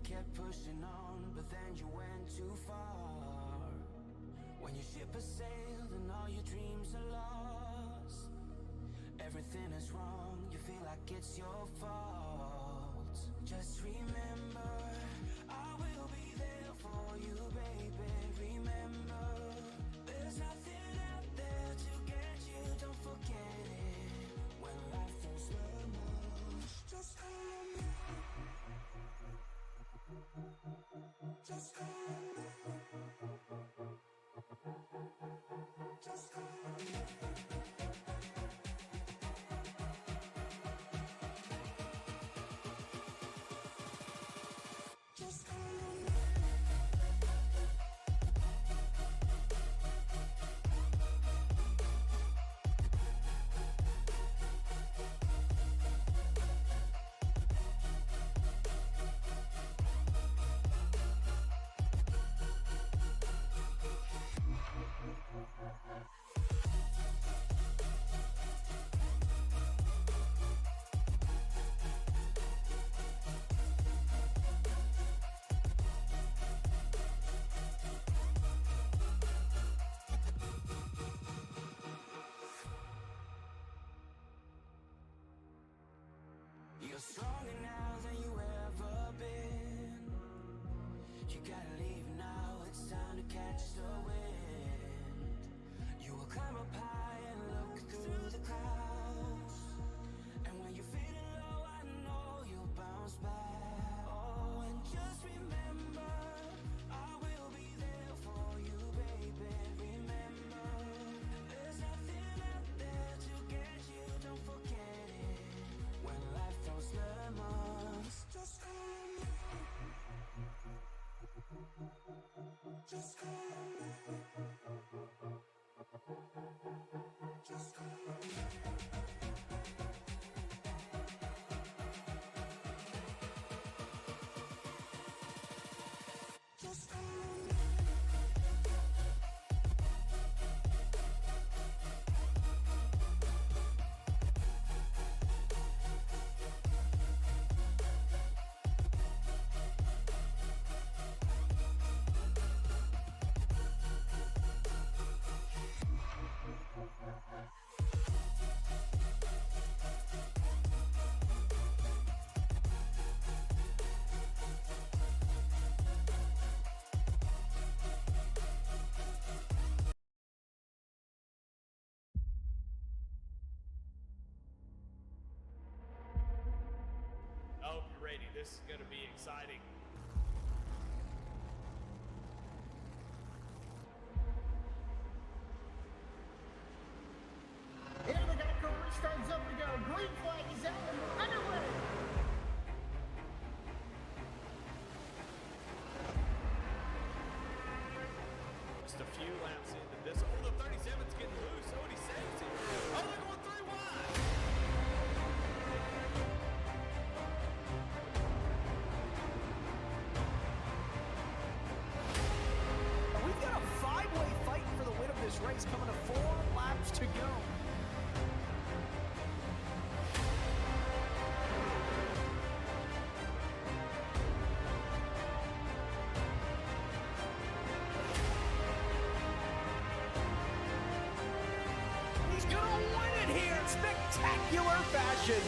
kept pushing on, but then you went too far. When your ship has sailed and all your dreams are lost, everything is wrong, you feel like it's your fault. Just remember, I will be there for you, baby. Remember, there's nothing out there to get you, don't forget it. When life throws lemons, just call on me. Just call on me. Just call on me. Just call on me. You're stronger now than you ever been. You gotta leave now, it's time to catch the wind. You will climb up high and look through the clouds, and when you're feeling low, I know you'll bounce back. Oh, and just remember, I will be there for you, baby. Remember, there's nothing out there to get you, don't forget it. When life throws lemons, just call on me. Just call on me. Just call on me. Just call on me. I hope you're ready. This is going to be exciting. Here we go, car starts up, we go. Green flag is out and we're underway. Just a few laps into this. Oh, the 37's getting loose. Oh, and he saves it. Oh, they're going 3 wide. We've got a 5-way fight for the win of this race coming to 4 laps to go. He's gonna win it here in spectacular fashion.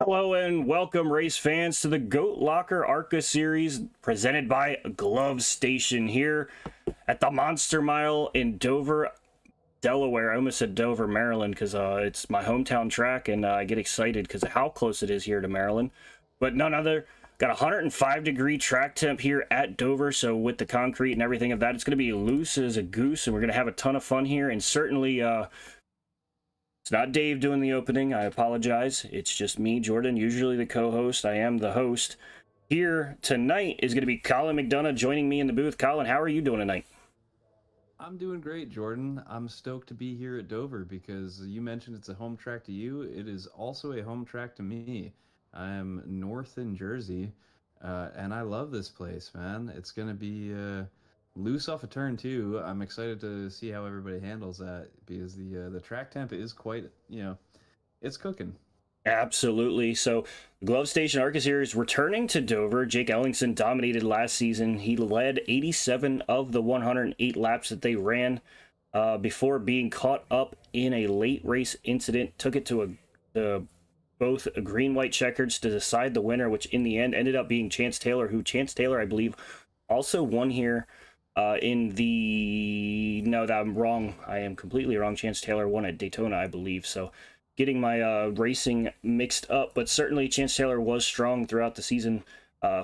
Hello and welcome, race fans, to the Goat Locker ARCA series presented by Glove Station here at the Monster Mile in Dover, Delaware. I almost said Dover, Maryland, because it's my hometown track, and I get excited because of how close it is here to Maryland. But none other. Got a 105-degree track temp here at Dover, so with the concrete and everything of that, it's going to be loose as a goose, and we're going to have a ton of fun here, and certainly it's not Dave doing the opening. I apologize. It's just me, Jordan, usually the co-host. I am the host. Here tonight is going to be Colin McDonough joining me in the booth. Colin, how are you doing tonight? I'm doing great, Jordan. I'm stoked to be here at Dover because you mentioned it's a home track to you. It is also a home track to me. I'm north in Jersey, and I love this place, man. It's gonna be loose off a turn two. I'm excited to see how everybody handles that because the track temp is quite, it's cooking. Absolutely. So, Glove Station ARCA Series returning to Dover. Jake Ellingson dominated last season. He led 87 of the 108 laps that they ran before being caught up in a late race incident. Took it to both green-white checkers to decide the winner, which in the end ended up being Chance Taylor, I believe, also won here in the... No, that I'm wrong. I am completely wrong. Chance Taylor won at Daytona, I believe. So, getting my racing mixed up, but certainly Chance Taylor was strong throughout the season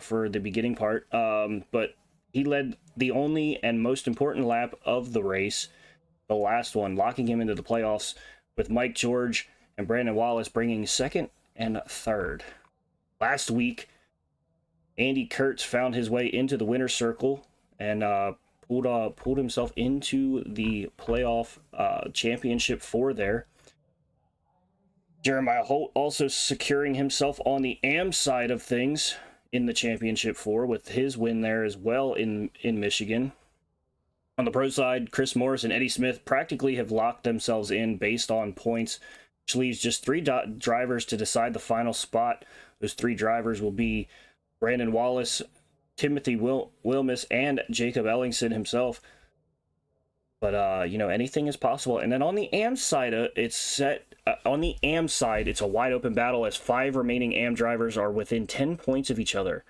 for the beginning part. But he led the only and most important lap of the race, the last one, locking him into the playoffs with Mike George and Brandon Wallace bringing second and third. Last week, Andy Kurtz found his way into the winner's circle and pulled himself into the playoff championship four there. Jeremiah Holt also securing himself on the AM side of things in the championship four with his win there as well in Michigan. On the pro side, Chris Morris and Eddie Smith practically have locked themselves in based on points, which leaves just three drivers to decide the final spot. Those three drivers will be Brandon Wallace, Timothy Wilmus, and Jacob Ellingson himself. But, anything is possible. And then on the AM side, it's a wide open battle as 5 remaining AM drivers are within 10 points of each other.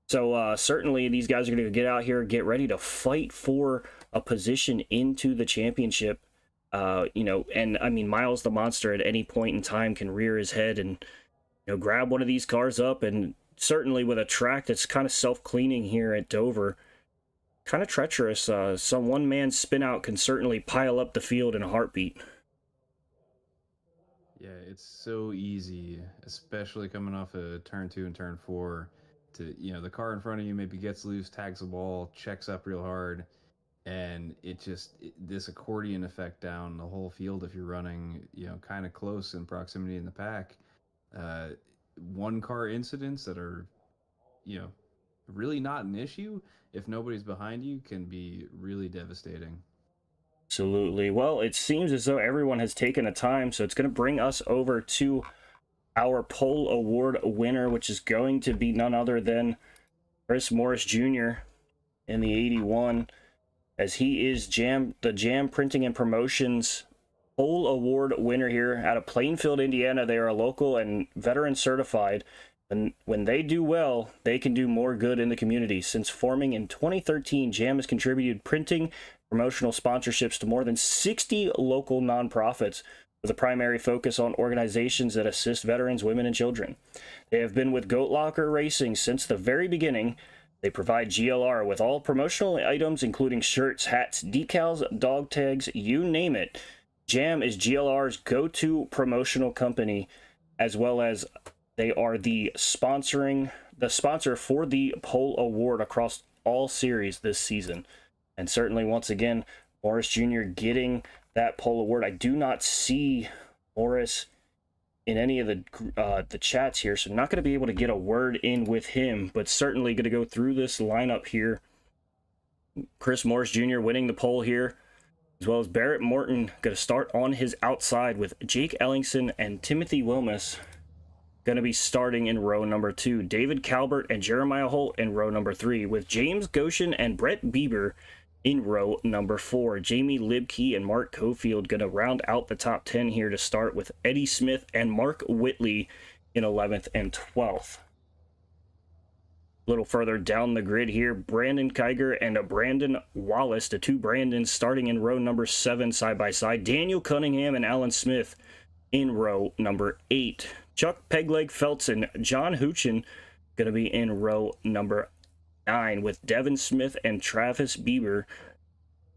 So certainly these guys are going to get out here, get ready to fight for a position into the championship. And I mean, Miles the Monster at any point in time can rear his head and, grab one of these cars up. And certainly with a track that's kind of self-cleaning here at Dover, kind of treacherous. Some one-man spin-out can certainly pile up the field in a heartbeat. Yeah, it's so easy, especially coming off of turn 2 and turn 4, to, the car in front of you maybe gets loose, tags the ball, checks up real hard, and this accordion effect down the whole field if you're running, kind of close in proximity in the pack. One-car incidents that are, really not an issue if nobody's behind you can be really devastating. Absolutely. Well, it seems as though everyone has taken a time, so it's going to bring us over to our Pole Award winner, which is going to be none other than Chris Morris Jr. in the 81, as he is the Jam Printing and Promotions Pole Award winner here out of Plainfield, Indiana. They are local and veteran certified. And when they do well, they can do more good in the community. Since forming in 2013, Jam has contributed printing promotional sponsorships to more than 60 local nonprofits with a primary focus on organizations that assist veterans, women, and children. They have been with Goat Locker Racing since the very beginning. They provide GLR with all promotional items, including shirts, hats, decals, dog tags, you name it. Jam is GLR's go-to promotional company, as well as they are the sponsor for the Pole Award across all series this season. And certainly, once again, Morris Jr. getting that Pole Award. I do not see Morris in any of the chats here, so I'm not going to be able to get a word in with him, but certainly going to go through this lineup here. Chris Morris Jr. winning the pole here, as well as Barrett Morton going to start on his outside with Jake Ellingson and Timothy Wilmus going to be starting in row number 2. David Calvert and Jeremiah Holt in row number 3, with James Goshen and Brett Bieber in row number 4. Jamie Libke and Mark Cofield going to round out the top 10 here to start, with Eddie Smith and Mark Whitley in 11th and 12th. A little further down the grid here, Brandon Kiger and Brandon Wallace, the two Brandons, starting in row number 7 side by side. Daniel Cunningham and Alan Smith in row number 8. Chuck Pegleg Feltz and John Hoochin going to be in row number 9, with Devin Smith and Travis Bieber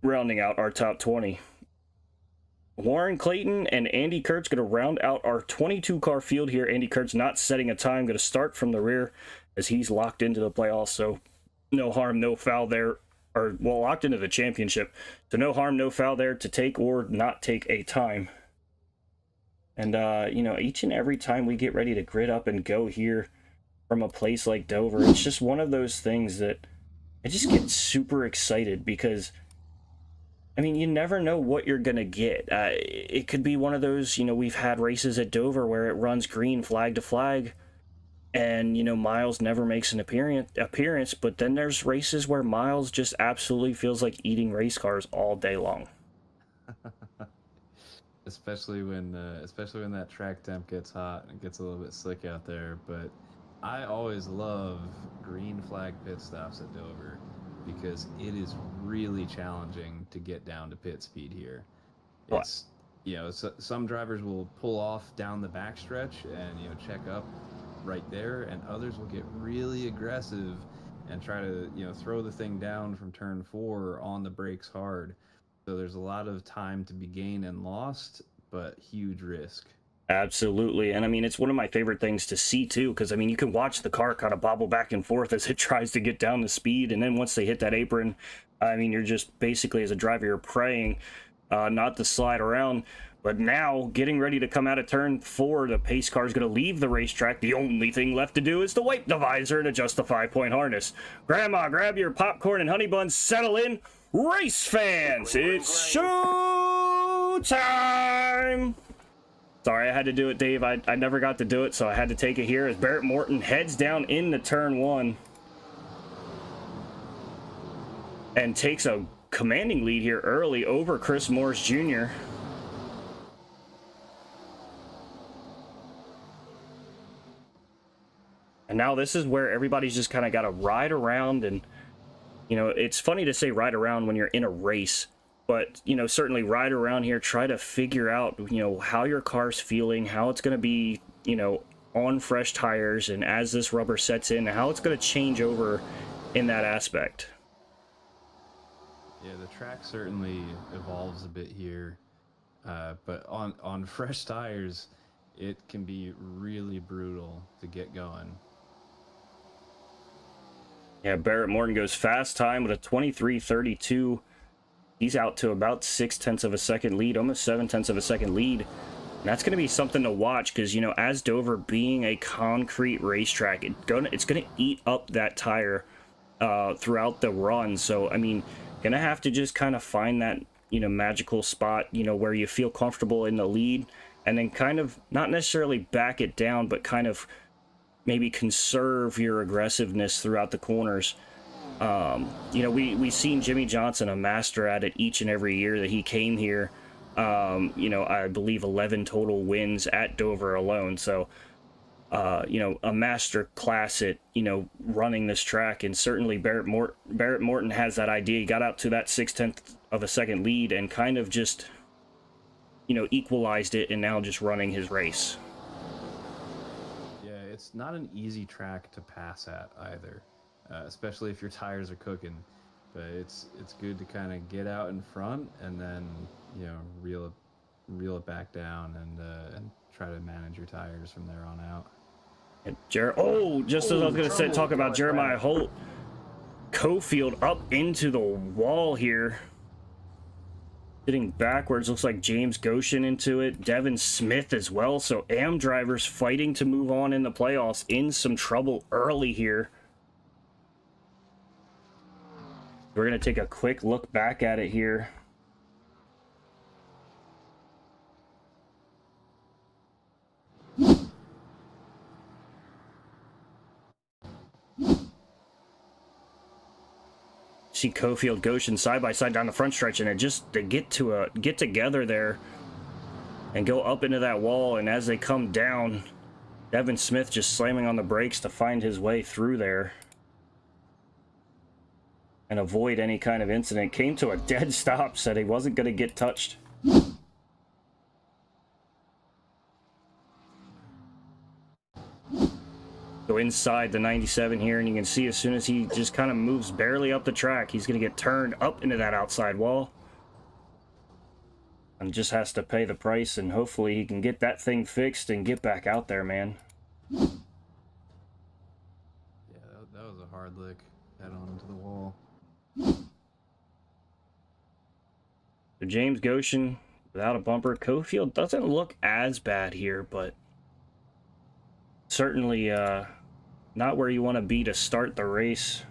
rounding out our top 20. Warren Clayton and Andy Kurtz going to round out our 22-car field here. Andy Kurtz not setting a time, going to start from the rear as he's locked into the playoffs, so no harm, no foul there or well, locked into the championship. So no harm, no foul there to take or not take a time. And, you know, each and every time we get ready to grid up and go here from a place like Dover, it's just one of those things that I just get super excited because, I mean, you never know what you're going to get. It could be one of those, you know, we've had races at Dover where it runs green flag to flag and, you know, Miles never makes an appearance, but then there's races where Miles just absolutely feels like eating race cars all day long. Especially when that track temp gets hot and it gets a little bit slick out there. But I always love green flag pit stops at Dover because it is really challenging to get down to pit speed here. It's, you know, some drivers will pull off down the backstretch and, you know, check up right there, and others will get really aggressive and try to, you know, throw the thing down from turn 4 on the brakes hard. So there's a lot of time to be gained and lost, but huge risk. Absolutely. And I mean, it's one of my favorite things to see too, because I mean, you can watch the car kind of bobble back and forth as it tries to get down the speed. And then once they hit that apron, I mean, you're just basically, as a driver, you're praying not to slide around. But now, getting ready to come out of turn 4, the pace car is going to leave the racetrack. The only thing left to do is to wipe the visor and adjust the 5-point harness. Grandma, grab your popcorn and honey buns, settle in. Race fans, it's show time! Sorry, I had to do it, Dave. I never got to do it, so I had to take it here as Barrett Morton heads down into turn 1 and takes a commanding lead here early over Chris Morris Jr. And now this is where everybody's just kind of got to ride around. And, you know, it's funny to say ride around when you're in a race, but, you know, certainly ride around here, try to figure out, you know, how your car's feeling, how it's going to be, you know, on fresh tires, and as this rubber sets in, how it's going to change over in that aspect. Yeah, the track certainly evolves a bit here, but on fresh tires, it can be really brutal to get going. Yeah, Barrett Morton goes fast time with a 23.32. He's out to about 0.6 of a second lead, almost 0.7 of a second lead. And that's going to be something to watch because, you know, as Dover being a concrete racetrack, it's going to eat up that tire throughout the run. So, I mean, going to have to just kind of find that, you know, magical spot, you know, where you feel comfortable in the lead, and then kind of not necessarily back it down, but kind of maybe conserve your aggressiveness throughout the corners. You know, we've seen Jimmy Johnson a master at it each and every year that he came here. You know, I believe 11 total wins at Dover alone. So, you know, a master class at, you know, running this track. And certainly Barrett Morton has that idea. He got out to that 0.6 of a second lead and kind of just, you know, equalized it, and now just running his race. Yeah, it's not an easy track to pass at either, especially if your tires are cooking. But it's good to kind of get out in front and then, you know, reel it back down and try to manage your tires from there on out. And just as I was going to talk about Jeremiah Holt, Cofield up into the wall here. Sitting backwards, looks like James Goshen into it. Devin Smith as well. So AM drivers fighting to move on in the playoffs, in some trouble early here. We're going to take a quick look back at it here. See Cofield, Goshen side by side down the front stretch, and they get together there and go up into that wall. And as they come down, Devin Smith just slamming on the brakes to find his way through there and avoid any kind of incident. Came to a dead stop, said he wasn't going to get touched. Go inside the 97 here, and you can see as soon as he just kind of moves barely up the track, he's going to get turned up into that outside wall. And just has to pay the price, and hopefully he can get that thing fixed and get back out there, man. Yeah, that was a hard lick head on into the wall. So James Goshen without a bumper. Cofield doesn't look as bad here, but certainly not where you want to be to start the race.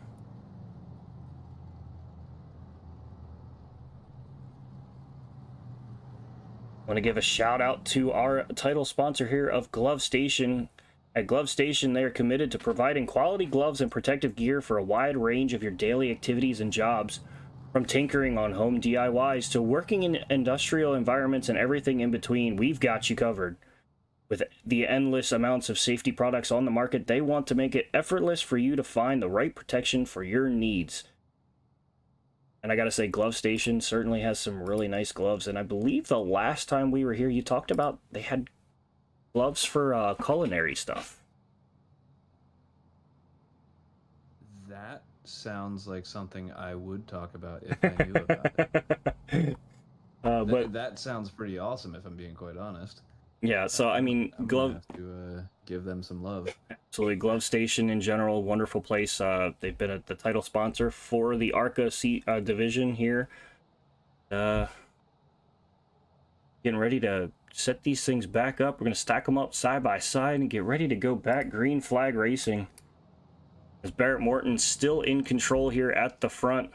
I want to give a shout out to our title sponsor here of Glove Station. At Glove Station, they are committed to providing quality gloves and protective gear for a wide range of your daily activities and jobs. From tinkering on home DIYs to working in industrial environments and everything in between, we've got you covered. With the endless amounts of safety products on the market, they want to make it effortless for you to find the right protection for your needs. And I gotta say, Glove Station certainly has some really nice gloves. And I believe the last time we were here, you talked about they had gloves for culinary stuff. That sounds like something I would talk about if I knew about it. But that sounds pretty awesome, if I'm being quite honest. yeah, so I mean, I'm Glove. gonna have to give them some love. Absolutely, Glove Station in general, wonderful place. They've been the title sponsor for the ARCA division here. Getting ready to set these things back up. We're gonna stack them up side by side and get ready to go back green flag racing. As Barrett Morton still in control here at the front.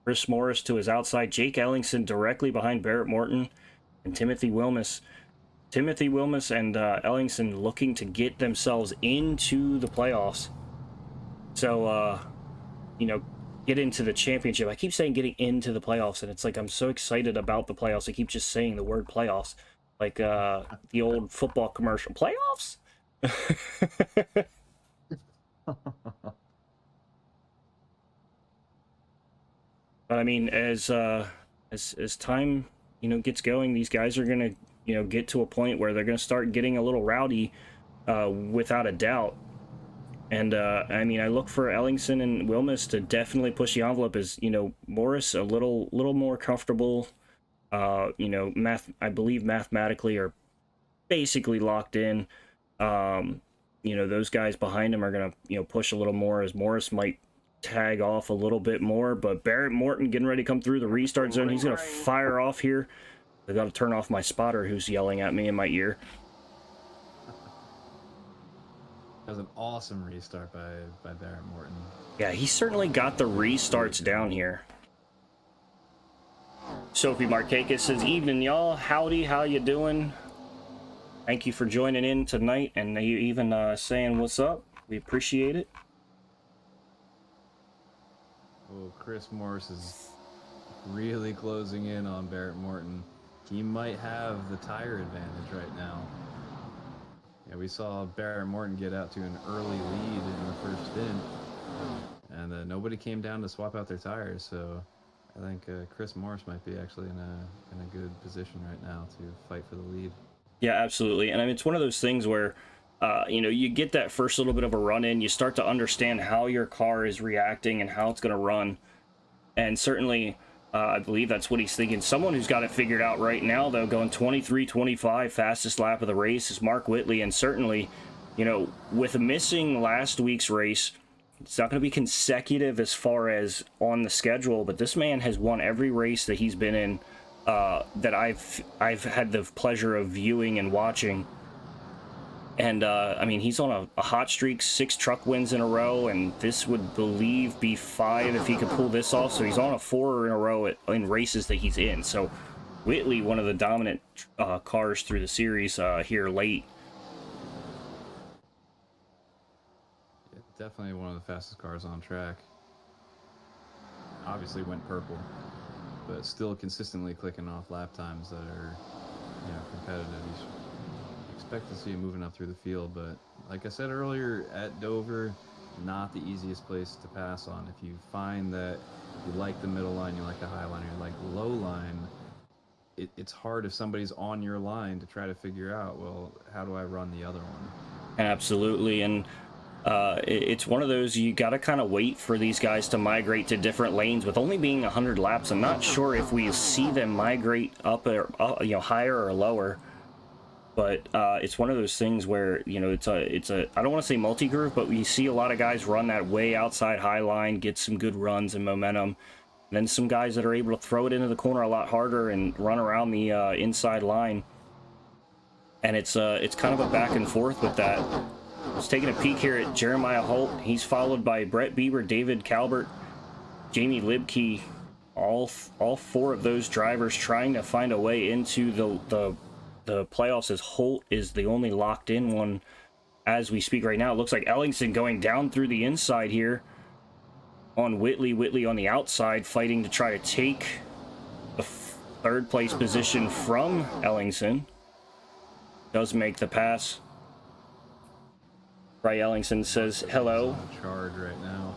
Chris Morris to his outside. Jake Ellingson directly behind Barrett Morton and Timothy Wilmus. Timothy Wilmus and Ellingson looking to get themselves into the playoffs. So, you know, get into the championship. I keep saying getting into the playoffs, and it's like I'm so excited about the playoffs. I keep just saying the word playoffs. Like the old football commercial. Playoffs? But I mean, as time, you know, gets going, these guys are gonna, you know, get to a point where they're gonna start getting a little rowdy, without a doubt. And I mean, I look for Ellingson and Wilmus to definitely push the envelope. As you know, Morris a little more comfortable. You know, I believe mathematically are basically locked in. You know, those guys behind him are gonna, you know, push a little more, as Morris might tag off a little bit more. But Barrett Morton getting ready to come through the restart zone. He's gonna fire off here. I got to turn off my spotter who's yelling at me in my ear. That was an awesome restart by Barrett Morton. Yeah, he certainly got the restarts down here. Sophie Markakis says, "Evening, y'all. Howdy, how you doing? Thank you for joining in tonight, and you even saying what's up. We appreciate it." Oh, Chris Morris is really closing in on Barrett Morton. He might have the tire advantage right now. Yeah, we saw Barrett Morton get out to an early lead in the first stint, and nobody came down to swap out their tires. So I think Chris Morris might be actually in a good position right now to fight for the lead. Yeah, absolutely. And I mean, it's one of those things where, you know, you get that first little bit of a run in, you start to understand how your car is reacting and how it's going to run. And certainly, I believe that's what he's thinking. Someone who's got it figured out right now, though, going 23-25, fastest lap of the race, is Mark Whitley. And certainly, you know, with missing last week's race, it's not going to be consecutive as far as on the schedule, but this man has won every race that he's been in, that I've had the pleasure of viewing and watching. And I mean, he's on a hot streak, 6 truck wins in a row, and this would believe be 5 if he could pull this off. So he's on a 4 in a row in races that he's in. So Whitley, one of the dominant cars through the series here late. Yeah, definitely one of the fastest cars on track. Obviously went purple, but still consistently clicking off lap times that are, you know, competitive. Expect to see him moving up through the field, but like I said earlier, at Dover, not the easiest place to pass on. If you find that you like the middle line, you like the high line, you like the low line, it's hard if somebody's on your line to try to figure out, well, how do I run the other one? Absolutely. And it's one of those, you got to kind of wait for these guys to migrate to different lanes. With only being 100 laps, I'm not sure if we see them migrate up or you know, higher or lower. But it's one of those things where, you know, it's a I don't want to say multi-groove, but we see a lot of guys run that way outside high line, get some good runs and momentum, then some guys that are able to throw it into the corner a lot harder and run around the inside line. And it's kind of a back and forth with that. Let's taking a peek here at Jeremiah Holt. He's followed by Brett Bieber, David Calvert, Jamie Libke. All four of those drivers trying to find a way into the playoffs, as Holt is the only locked in one as we speak right now. It looks like Ellingson going down through the inside here on Whitley. Whitley on the outside fighting to try to take the third place position from Ellingson. Does make the pass. Bry Ellingson says hello. Charge right now.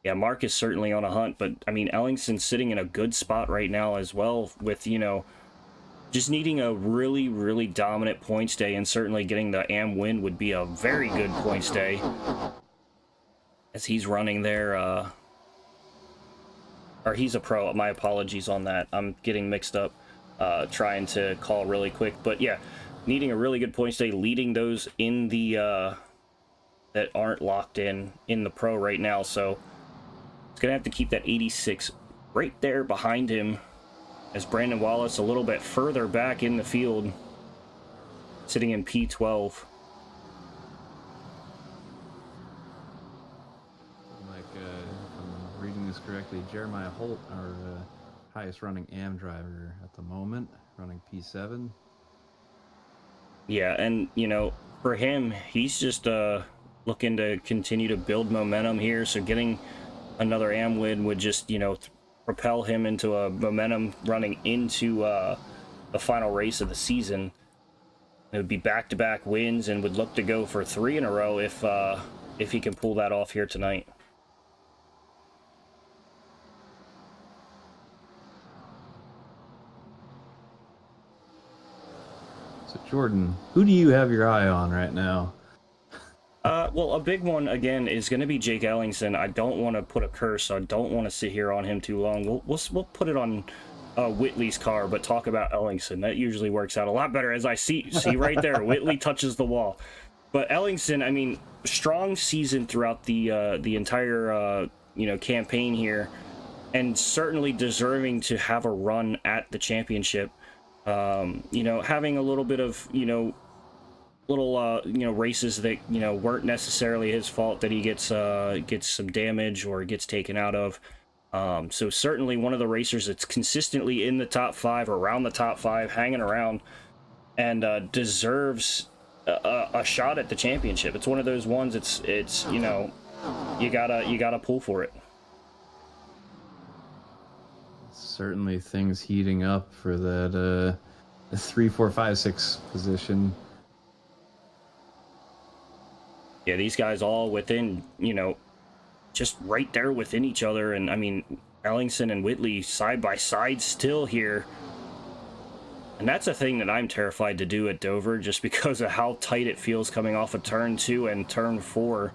Yeah, Mark is certainly on a hunt, but I mean, Ellingson's sitting in a good spot right now as well, with, you know, just needing a really, really dominant points day, and certainly getting the AM win would be a very good points day. As he's running there, or he's a pro, my apologies on that. I'm getting mixed up, trying to call really quick, but yeah, needing a really good points day, leading those in the, that aren't locked in the pro right now, so he's gonna have to keep that 86 right there behind him, as Brandon Wallace a little bit further back in the field, sitting in P12. Like, if I'm reading this correctly, Jeremiah Holt, our highest running AM driver at the moment, running P7. Yeah, and, you know, for him, he's just looking to continue to build momentum here, so getting another AM win would just, you know, propel him into a momentum running into the final race of the season. It would be back-to-back wins, and would look to go for 3 in a row if he can pull that off here tonight. So Jordan, who do you have your eye on right now? Well, a big one, again, is going to be Jake Ellingson. I don't want to put a curse, so I don't want to sit here on him too long. We'll put it on Whitley's car, but talk about Ellingson. That usually works out a lot better, as I see right there. Whitley touches the wall. But Ellingson, I mean, strong season throughout the entire, you know, campaign here, and certainly deserving to have a run at the championship. You know, having a little bit of, you know, little you know, races that, you know, weren't necessarily his fault that he gets some damage or gets taken out of. So certainly one of the racers that's consistently in the top 5, around the top 5, hanging around, and deserves a shot at the championship. It's one of those ones. It's you know, you gotta pull for it. Certainly things heating up for that 3, 4, 5, 6 position. Yeah, these guys all within, you know, just right there within each other. And I mean, Ellingson and Whitley side by side still here. And that's a thing that I'm terrified to do at Dover, just because of how tight it feels coming off of turn 2 and turn 4.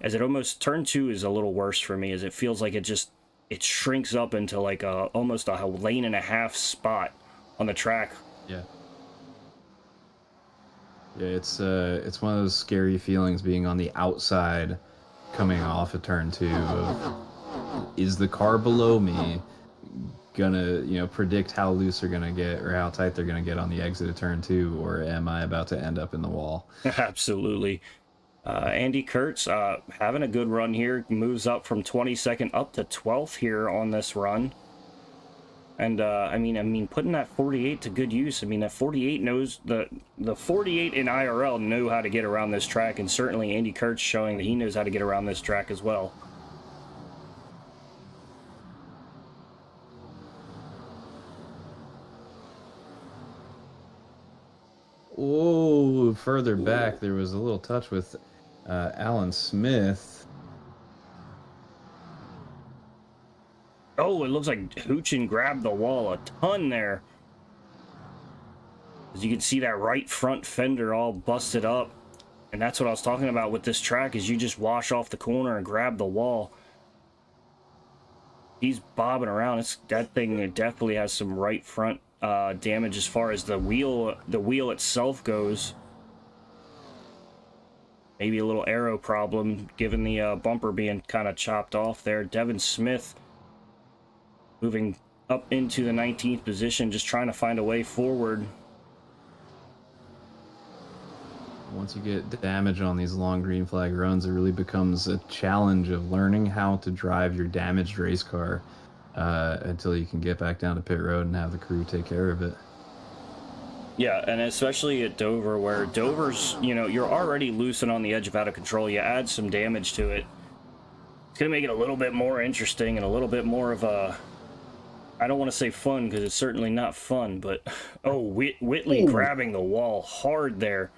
As it almost, turn 2 is a little worse for me, as it feels like it shrinks up into like almost a lane and a half spot on the track. Yeah. Yeah, it's one of those scary feelings being on the outside coming off of turn 2 of, is the car below me gonna, you know, predict how loose they're gonna get or how tight they're gonna get on the exit of turn 2, or am I about to end up in the wall? Absolutely. Andy Kurtz having a good run here, moves up from 22nd up to 12th here on this run. And I mean, putting that 48 to good use. I mean, that 48 knows the 48 in IRL know how to get around this track, and certainly Andy Kurtz showing that he knows how to get around this track as well. Oh, further back there was a little touch with Alan Smith. Oh, it looks like Hoochin grabbed the wall a ton there. As you can see, that right front fender all busted up. And that's what I was talking about with this track, is you just wash off the corner and grab the wall. He's bobbing around. That thing definitely has some right front damage as far as the wheel itself goes. Maybe a little aero problem, given the bumper being kind of chopped off there. Devin Smith moving up into the 19th position, just trying to find a way forward. Once you get damage on these long green flag runs, it really becomes a challenge of learning how to drive your damaged race car until you can get back down to pit road and have the crew take care of it. Yeah, and especially at Dover, where Dover's, you know, you're already loose and on the edge of out of control. You add some damage to it, it's going to make it a little bit more interesting and a little bit more of a, I don't want to say fun, because it's certainly not fun, but, oh, Whitley grabbing the wall hard there.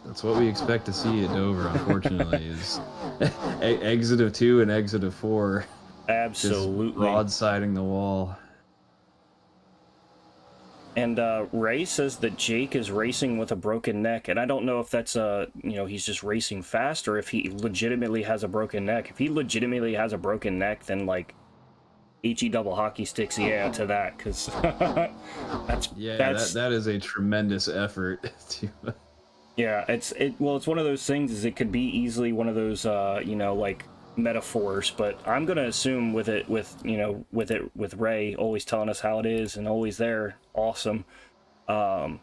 That's what we expect to see at Dover, unfortunately, is exit of 2 and exit of 4. Absolutely. Just broadsiding the wall. And Ray says that Jake is racing with a broken neck, and I don't know if that's he's just racing fast or if he legitimately has a broken neck. If he legitimately has a broken neck, then like HE double hockey sticks, yeah, to that, because that is a tremendous effort to. Yeah, it's one of those things. Is it could be easily one of those like metaphors, but I'm gonna assume with Ray always telling us how it is and always there, awesome. I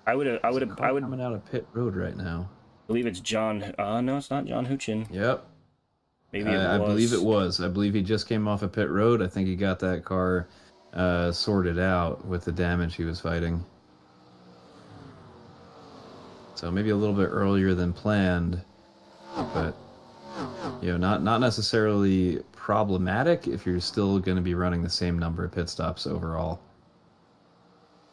would Coming out of pit road right now. Believe it's John. No, it's not John Huchin. Yep. Maybe it was. I believe it was. I believe he just came off of pit road. I think he got that car sorted out with the damage he was fighting. So maybe a little bit earlier than planned, but not necessarily problematic if you're still going to be running the same number of pit stops overall.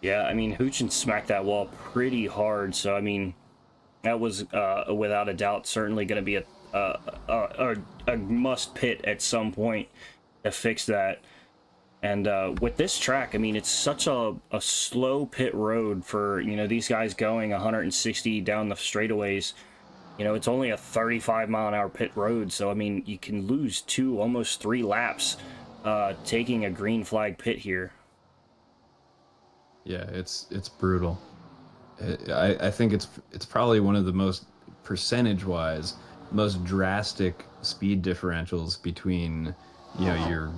Yeah, I mean, Huchin smacked that wall pretty hard, so I mean, that was without a doubt certainly going to be a must pit at some point to fix that. And with this track, I mean, it's such a slow pit road for, these guys going 160 down the straightaways. It's only a 35-mile-an-hour pit road, so, I mean, you can lose almost 3 laps taking a green flag pit here. Yeah, it's brutal. I think it's probably one of the most, percentage-wise, most drastic speed differentials between your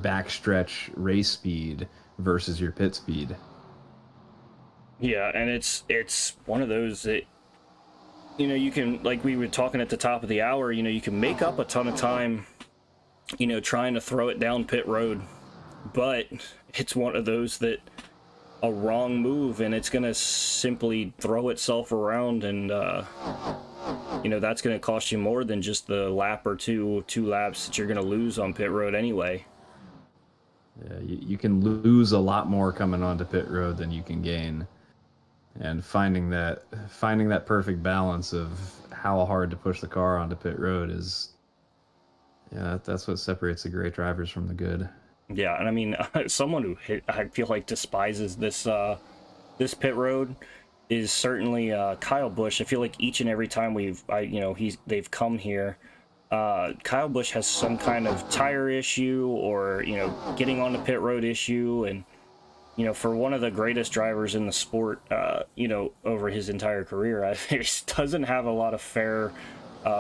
backstretch race speed versus your pit speed. Yeah, and it's one of those that you can, like we were talking at the top of the hour, you can make up a ton of time trying to throw it down pit road, but it's one of those that a wrong move and it's gonna simply throw itself around, and that's going to cost you more than just the lap or two laps that you're going to lose on pit road anyway. Yeah, you can lose a lot more coming onto pit road than you can gain. And finding that perfect balance of how hard to push the car onto pit road is, that's what separates the great drivers from the good. Yeah, and I mean, someone who I feel like despises this pit road is certainly Kyle Busch. I feel like each and every time they've come here, Kyle Busch has some kind of tire issue or getting on the pit road issue, and for one of the greatest drivers in the sport, over his entire career, he doesn't have a lot of fair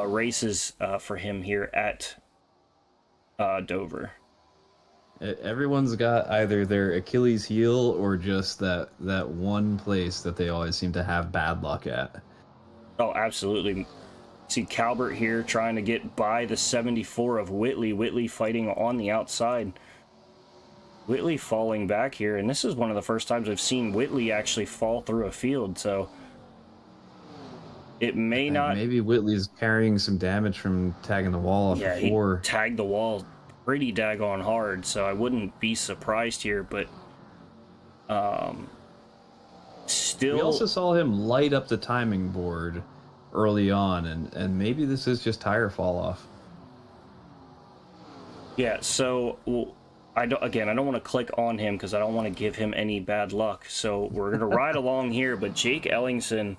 races for him here at Dover. Everyone's got either their Achilles heel or just that one place that they always seem to have bad luck at. Oh, absolutely. See Calvert here trying to get by the 74 of Whitley. Whitley fighting on the outside. Whitley falling back here, and this is one of the first times I've seen Whitley actually fall through a field, so it may not... Maybe Whitley's carrying some damage from tagging the wall off before. He tagged the wall pretty daggone hard, so I wouldn't be surprised here, but still... We also saw him light up the timing board early on, and maybe this is just tire fall off. Yeah, so I don't want to click on him because I don't want to give him any bad luck, so we're going to ride along here, but Jake Ellingson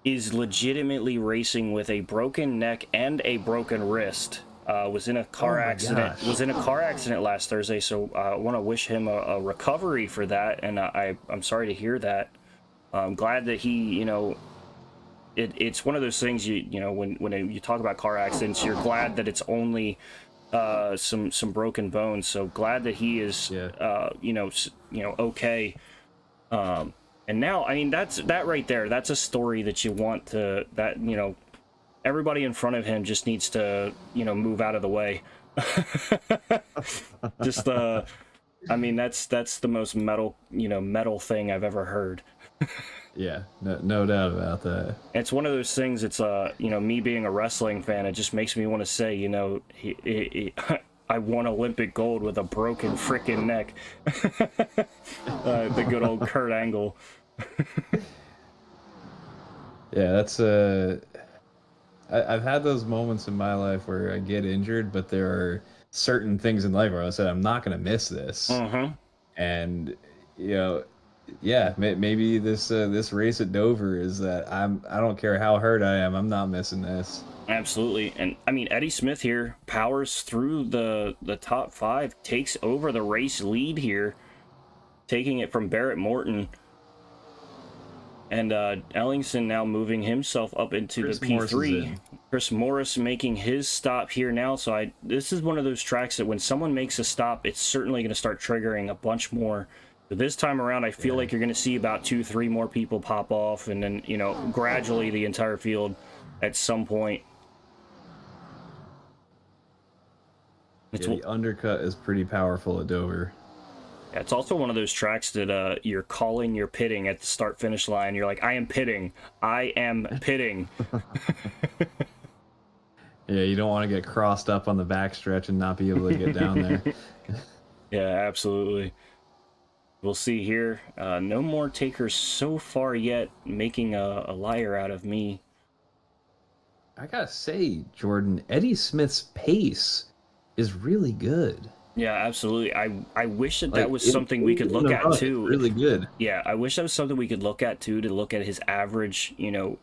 is legitimately racing with a broken neck and a broken wrist. Was in a car accident. Was in a car accident last Thursday, so I want to wish him a recovery for that. And I'm sorry to hear that. I'm glad that he, it's one of those things you know when you talk about car accidents, you're glad that it's only some broken bones. So glad that he is okay. And now, I mean, that right there. That's a story that you want to, that, you know, everybody in front of him just needs to, you know, move out of the way. Just, I mean, that's the most metal thing I've ever heard. Yeah, no doubt about that. It's one of those things. It's you know, me being a wrestling fan, it just makes me want to say, you know, I won Olympic gold with a broken freaking neck. The good old Kurt Angle. Yeah, that's I've had those moments in my life where I get injured, but there are certain things in life where I said I'm not gonna miss this. And you know, yeah, maybe this race at Dover is that I don't care how hurt I am, I'm not missing this. Absolutely. And I mean, Eddie Smith here powers through the top 5, takes over the race lead here, taking it from Barrett Morton. And Ellingson now moving himself up into Chris the P3. Chris Morris making his stop here now. So this is one of those tracks that when someone makes a stop, it's certainly going to start triggering a bunch more. But this time around, I feel like you're going to see about 2-3 more people pop off, and then, you know, gradually the entire field at some point. Yeah, the undercut is pretty powerful at Dover. Yeah, it's also one of those tracks that you're calling your pitting at the start-finish line. You're like, I am pitting. I am pitting. Yeah, you don't want to get crossed up on the backstretch and not be able to get down there. Yeah, absolutely. We'll see here. No more takers so far yet, making a liar out of me. I gotta say, Jordan, Eddie Smith's pace is really good. Yeah, absolutely. I wish that was something we could look at too. Really good. Yeah, I wish that was something we could look at too, to look at his average, you know,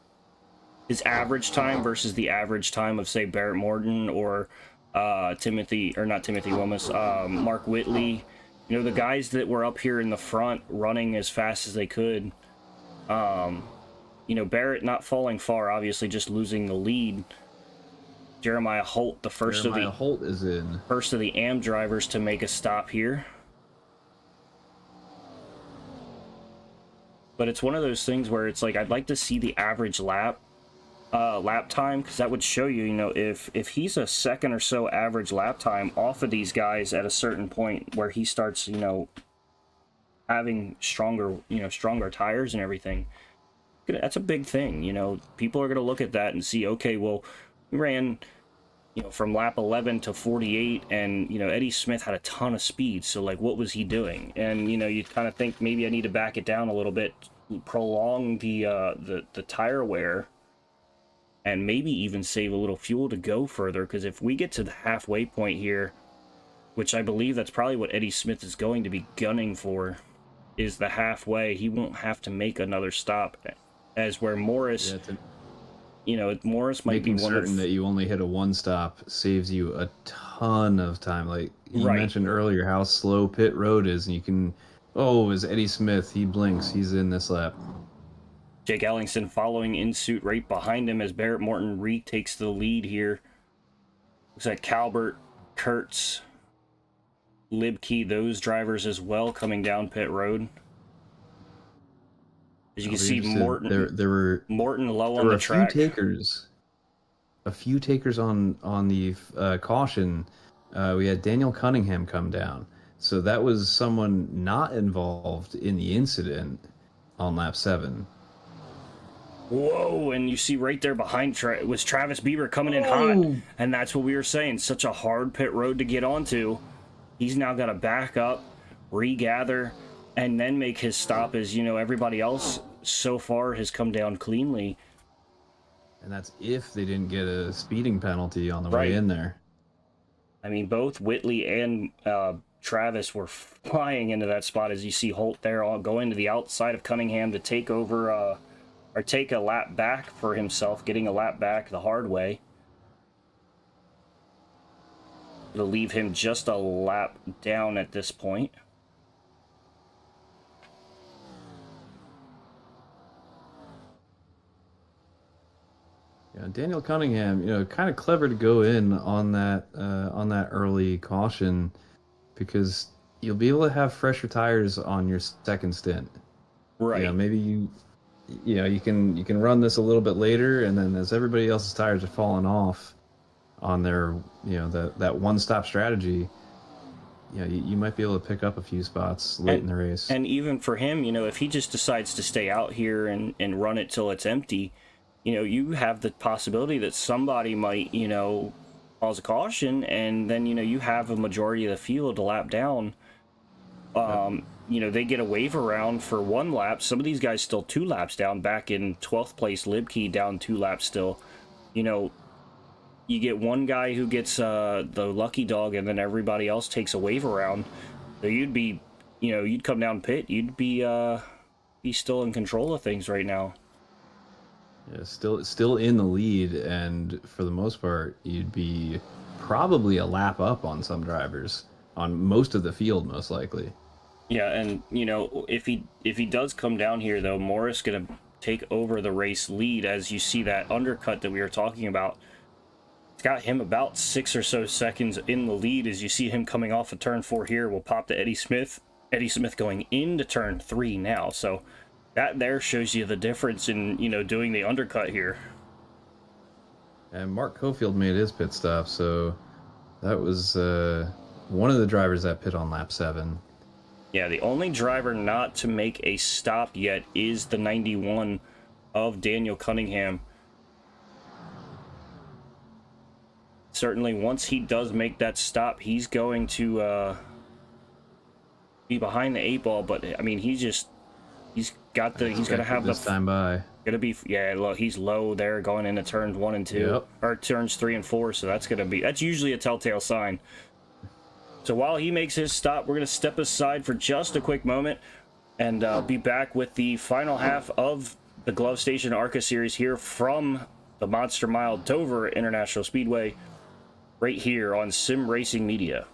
his average time versus the average time of, say, Barrett Morton or Mark Whitley. You know, the guys that were up here in the front running as fast as they could. You know, Barrett not falling far, obviously just losing the lead. Jeremiah Holt, the first of the AM drivers to make a stop here. But it's one of those things where it's like, I'd like to see the average lap time, because that would show you, you know, if he's a second or so average lap time off of these guys at a certain point where he starts, you know, having stronger tires and everything. That's a big thing, you know. People are going to look at that and see, okay, well, we ran, you know, from lap 11 to 48, and, you know, Eddie Smith had a ton of speed, so, like, what was he doing? And, you know, you kind of think maybe I need to back it down a little bit, prolong the tire wear, and maybe even save a little fuel to go further, because if we get to the halfway point here, which I believe that's probably what Eddie Smith is going to be gunning for, is the halfway, he won't have to make another stop, as where Morris... You know, Morris might be one certain that you only hit a one stop saves you a ton of time. Like you mentioned earlier, how slow pit road is, and you can, is Eddie Smith? He blinks, he's in this lap. Jake Ellingson following in suit right behind him as Barrett Morton retakes the lead here. Looks like Calbert, Kurtz, Libke, those drivers as well coming down pit road. As you can see, Morton, there were Morton low on the track. A few takers on the caution. We had Daniel Cunningham come down, so that was someone not involved in the incident on lap 7. Whoa! And you see right there behind was Travis Bieber coming in hot, and that's what we were saying. Such a hard pit road to get onto. He's now got to back up, regather, and then make his stop, as, you know, everybody else so far has come down cleanly. And that's if they didn't get a speeding penalty on the way in there. I mean, both Whitley and Travis were flying into that spot, as you see Holt there going to the outside of Cunningham to take over, or take a lap back for himself, getting a lap back the hard way. It'll leave him just a lap down at this point. Daniel Cunningham, kind of clever to go in on that early caution, because you'll be able to have fresher tires on your second stint. Right. Maybe you can run this a little bit later, and then as everybody else's tires are falling off on their that one-stop strategy, you might be able to pick up a few spots late in the race. And even for him, if he just decides to stay out here and run it till it's empty, you have the possibility that somebody might, cause a caution, and then, you have a majority of the field to lap down. They get a wave around for 1 lap. Some of these guys still 2 laps down, back in 12th place, Libkey down 2 laps still. You get one guy who gets the lucky dog, and then everybody else takes a wave around. So you'd be, you'd come down pit, you'd be still in control of things right now. Yeah, still in the lead, and for the most part, you'd be probably a lap up on some drivers, on most of the field, most likely. Yeah, and if he does come down here, though, Morris gonna take over the race lead. As you see that undercut that we were talking about, it's got him about 6 or so seconds in the lead. As you see him coming off of turn 4 here, we'll pop to Eddie Smith. Eddie Smith going into turn 3 now, so that there shows you the difference in doing the undercut here. And Mark Cofield made his pit stop, so that was one of the drivers that pit on lap 7. Yeah, the only driver not to make a stop yet is the 91 of Daniel Cunningham. Certainly, once he does make that stop, he's going to be behind the 8 ball. But I mean, he's gonna have this time by. He's low there going into turns 1 and 2, Yep. or turns 3 and 4. So that's usually a telltale sign. So while he makes his stop, we're going to step aside for just a quick moment and be back with the final half of the Glove Station ARCA series here from the Monster Mile Dover International Speedway, right here on Sim Racing Media.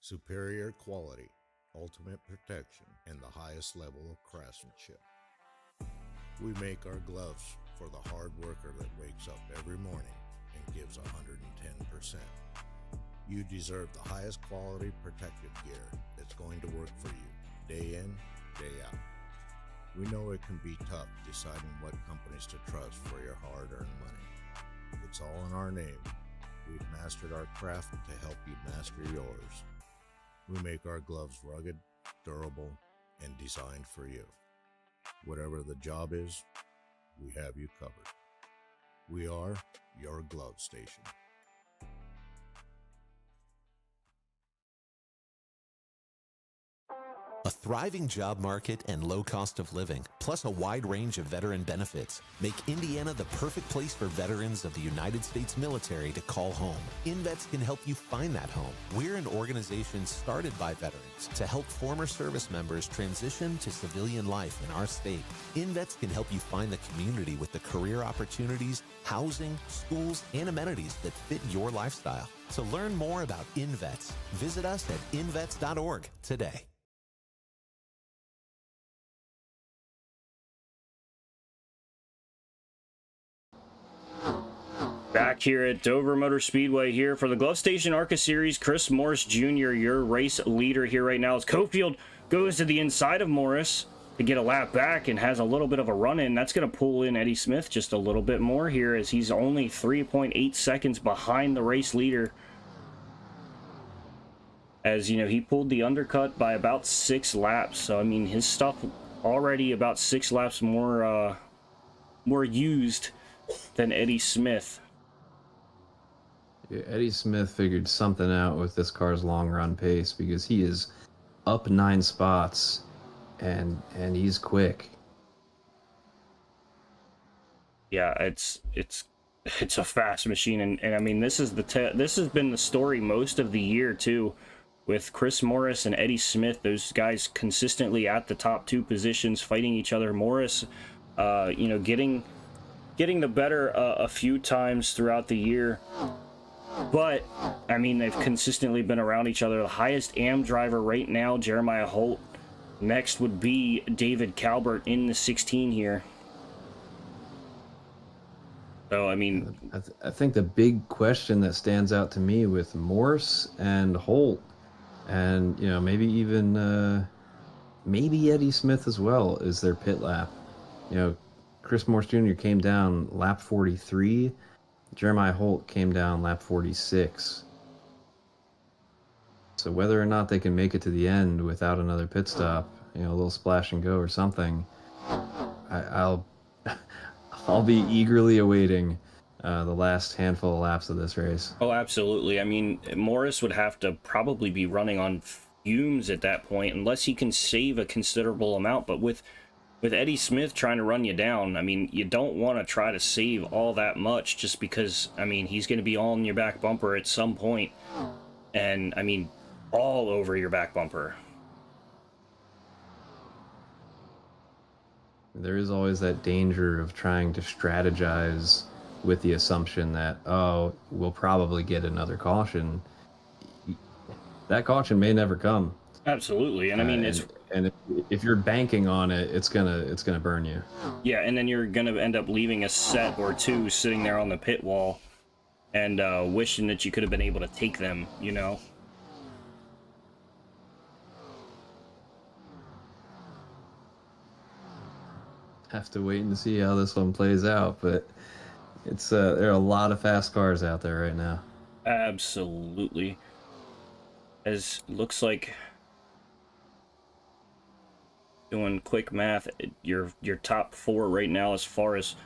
Superior quality, ultimate protection, and the highest level of craftsmanship. We make our gloves for the hard worker that wakes up every morning and gives 110%. You deserve the highest quality protective gear that's going to work for you, day in, day out. We know it can be tough deciding what companies to trust for your hard-earned money. It's all in our name. We've mastered our craft to help you master yours. We make our gloves rugged, durable, and designed for you. Whatever the job is, we have you covered. We are your Glove Station. A thriving job market and low cost of living, plus a wide range of veteran benefits, make Indiana the perfect place for veterans of the United States military to call home. InVets can help you find that home. We're an organization started by veterans to help former service members transition to civilian life in our state. InVets can help you find the community with the career opportunities, housing, schools, and amenities that fit your lifestyle. To learn more about InVets, visit us at invets.org today. Back here at Dover Motor Speedway here for the Glove Station ARCA Series. Chris Morris Jr., your race leader here right now, as Cofield goes to the inside of Morris. to get a lap back and has a little bit of a run in. That's going to pull in Eddie Smith just a little bit more here, as he's only 3.8 seconds behind the race leader. As you know, he pulled the undercut by about 6 laps. So I mean, his stuff already about 6 laps more used than Eddie Smith. Yeah, Eddie Smith figured something out with this car's long run pace, because he is up 9 spots and he's quick. Yeah, it's a fast machine, and I mean, this has been the story most of the year too, with Chris Morris and Eddie Smith. Those guys consistently at the top 2 positions, fighting each other. Morris, you know, getting the better a few times throughout the year, but I mean, they've consistently been around each other. The highest AM driver right now, Jeremiah Holt. Next would be David Calvert in the 16 here. So I mean, I think the big question that stands out to me with Morse and Holt, and you know, maybe even maybe Eddie Smith as well, is their pit lap. You know, Chris Morse Jr. came down lap 43. Jeremiah Holt came down lap 46. So whether or not they can make it to the end without another pit stop, you know, a little splash and go or something, I'll be eagerly awaiting the last handful of laps of this race. oh, absolutely. I mean, Morris would have to probably be running on fumes at that point, unless he can save a considerable amount. But with Eddie Smith trying to run you down, I mean, you don't want to try to save all that much, just because, I mean, he's going to be on your back bumper at some point. And, I mean, all over your back bumper. There is always that danger of trying to strategize with the assumption that, oh, we'll probably get another caution. That caution may never come. Absolutely. And I mean, if you're banking on it, it's gonna burn you. Yeah, and then you're gonna end up leaving a set or 2 sitting there on the pit wall, and wishing that you could have been able to take them, you know. Have to wait and see how this one plays out, but it's there are a lot of fast cars out there right now. Absolutely. As looks like, doing quick math, your top 4 right now, as far as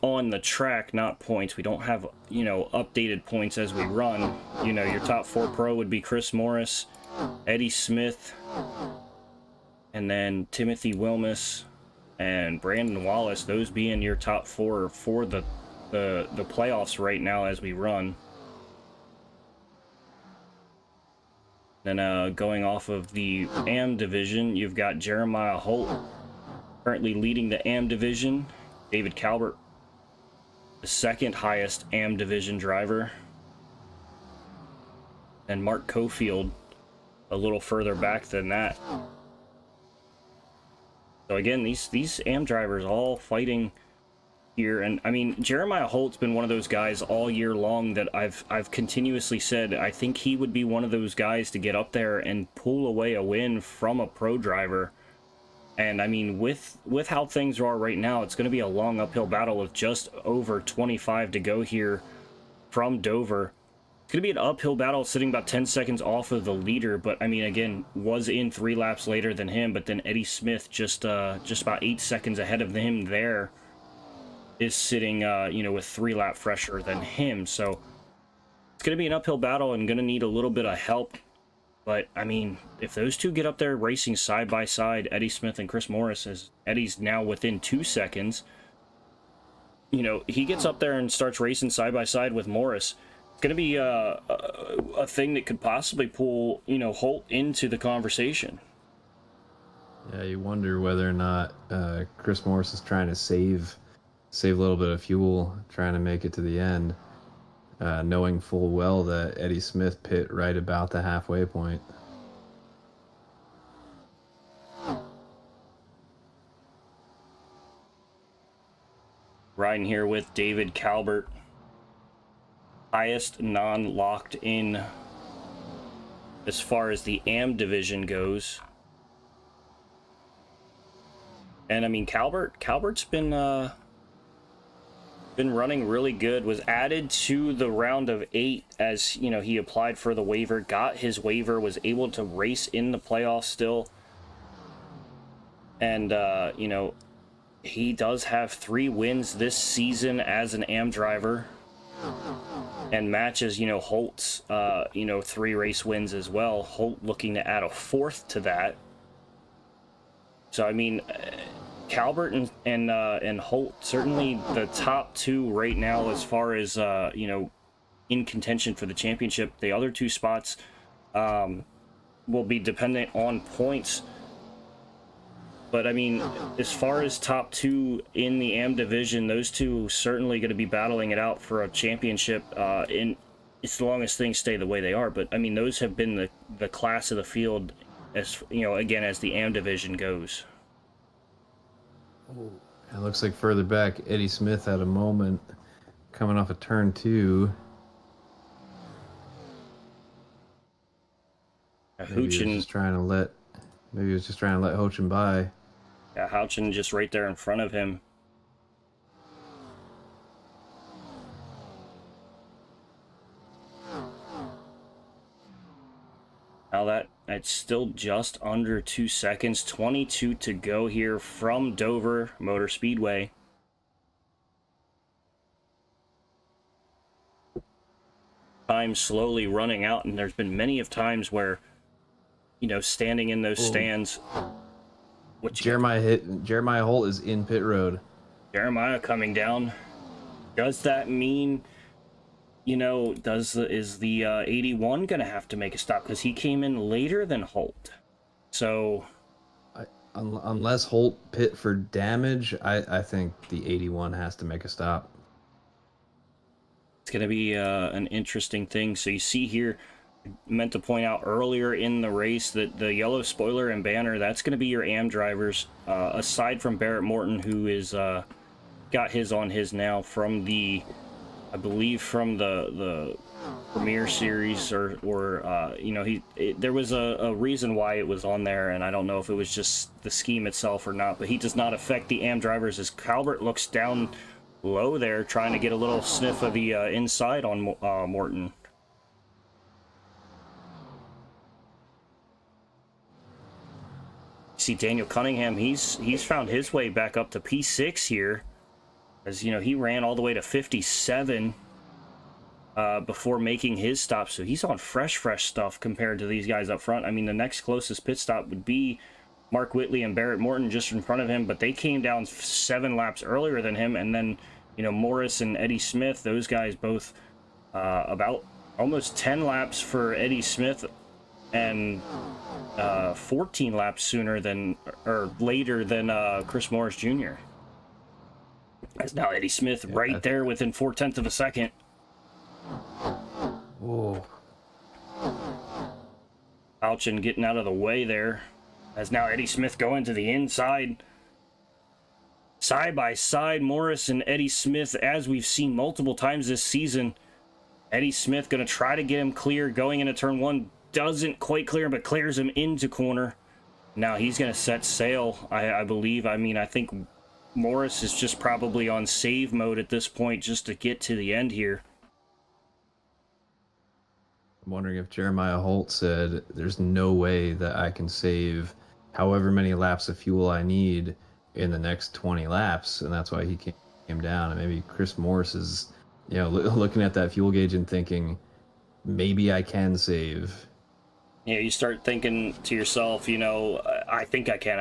on the track, not points. We don't have, you know, updated points as we run. You know, your top 4 pro would be Chris Morris, Eddie Smith, and then Timothy Wilmus and Brandon Wallace. Those being your top 4 for the playoffs right now as we run. Then going off of the AM division, you've got Jeremiah Holt currently leading the AM division. David Calvert, the 2nd highest AM division driver. And Mark Cofield a little further back than that. So again, these AM drivers all fighting here. And I mean, Jeremiah Holt's been one of those guys all year long that I've continuously said I think he would be one of those guys to get up there and pull away a win from a pro driver. And I mean, with how things are right now, it's going to be a long uphill battle with just over 25 to go here from Dover. It's going to be an uphill battle, sitting about 10 seconds off of the leader, but I mean, again, was in 3 laps later than him. But then Eddie Smith just about 8 seconds ahead of him there, is sitting, you know, with 3 lap fresher than him. So it's going to be an uphill battle and going to need a little bit of help. But I mean, if those 2 get up there racing side by side, Eddie Smith and Chris Morris, as Eddie's now within 2 seconds, you know, he gets up there and starts racing side by side with Morris. It's going to be a thing that could possibly pull, you know, Holt into the conversation. Yeah, you wonder whether or not Chris Morris is trying to save a little bit of fuel, trying to make it to the end, knowing full well that Eddie Smith pit right about the halfway point. Riding here with David Calvert, highest non-locked in as far as the AM division goes. And I mean, Calvert's been running really good. Was added to the round of 8 as, you know, he applied for the waiver, got his waiver, was able to race in the playoffs still. And, you know, he does have 3 wins this season as an AM driver, and matches, you know, Holt's, you know, 3 race wins as well. Holt looking to add a 4th to that. So, I mean, Calvert and Holt, certainly the top 2 right now as far as, you know, in contention for the championship. The other 2 spots will be dependent on points. But, I mean, as far as top 2 in the AM division, those 2 certainly going to be battling it out for a championship as long as things stay the way they are. But, I mean, those have been the class of the field, as, you know, again, as the AM division goes. It looks like further back, Eddie Smith had a moment coming off of turn 2. Maybe he was just trying to let Hochin by. Yeah, Houchin just right there in front of him. Now it's still just under 2 seconds. 22 to go here from Dover Motor Speedway. Time slowly running out, and there's been many of times where, you know, standing in those stands. Jeremiah Holt is in pit road. Jeremiah coming down. Does that mean, you know, is the 81 gonna have to make a stop, because he came in later than Holt? So unless Holt pit for damage, I think the 81 has to make a stop. It's gonna be an interesting thing. So you see here, meant to point out earlier in the race that the yellow spoiler and banner, that's going to be your AM drivers, aside from Barrett Morton, who is got his on his now from the, I believe, from the Premier Series, or you know, there was a reason why it was on there, and I don't know if it was just the scheme itself or not, but he does not affect the AM drivers, as Calvert looks down low there, trying to get a little sniff of the inside on Morton. See Daniel Cunningham, he's found his way back up to P6 here, as, you know, he ran all the way to 57 before making his stop, so he's on fresh stuff compared to these guys up front. I mean, the next closest pit stop would be Mark Whitley and Barrett Morton just in front of him, but they came down 7 laps earlier than him. And then, you know, Morris and Eddie Smith, those guys both about almost 10 laps for Eddie Smith, and 14 laps sooner than, or later than, Chris Morris Jr. As now Eddie Smith right there within 0.4 of a second. Whoa. Houchin getting out of the way there, as now Eddie Smith going to the inside. Side by side, Morris and Eddie Smith, as we've seen multiple times this season. Eddie Smith going to try to get him clear going into turn 1. Doesn't quite clear him, but clears him into corner. Now he's going to set sail, I believe. I mean, I think Morris is just probably on save mode at this point, just to get to the end here. I'm wondering if Jeremiah Holt said, there's no way that I can save however many laps of fuel I need in the next 20 laps, and that's why he came down. And maybe Chris Morris is, you know, looking at that fuel gauge and thinking, maybe I can save. Yeah, you start thinking to yourself, you know, I think I can.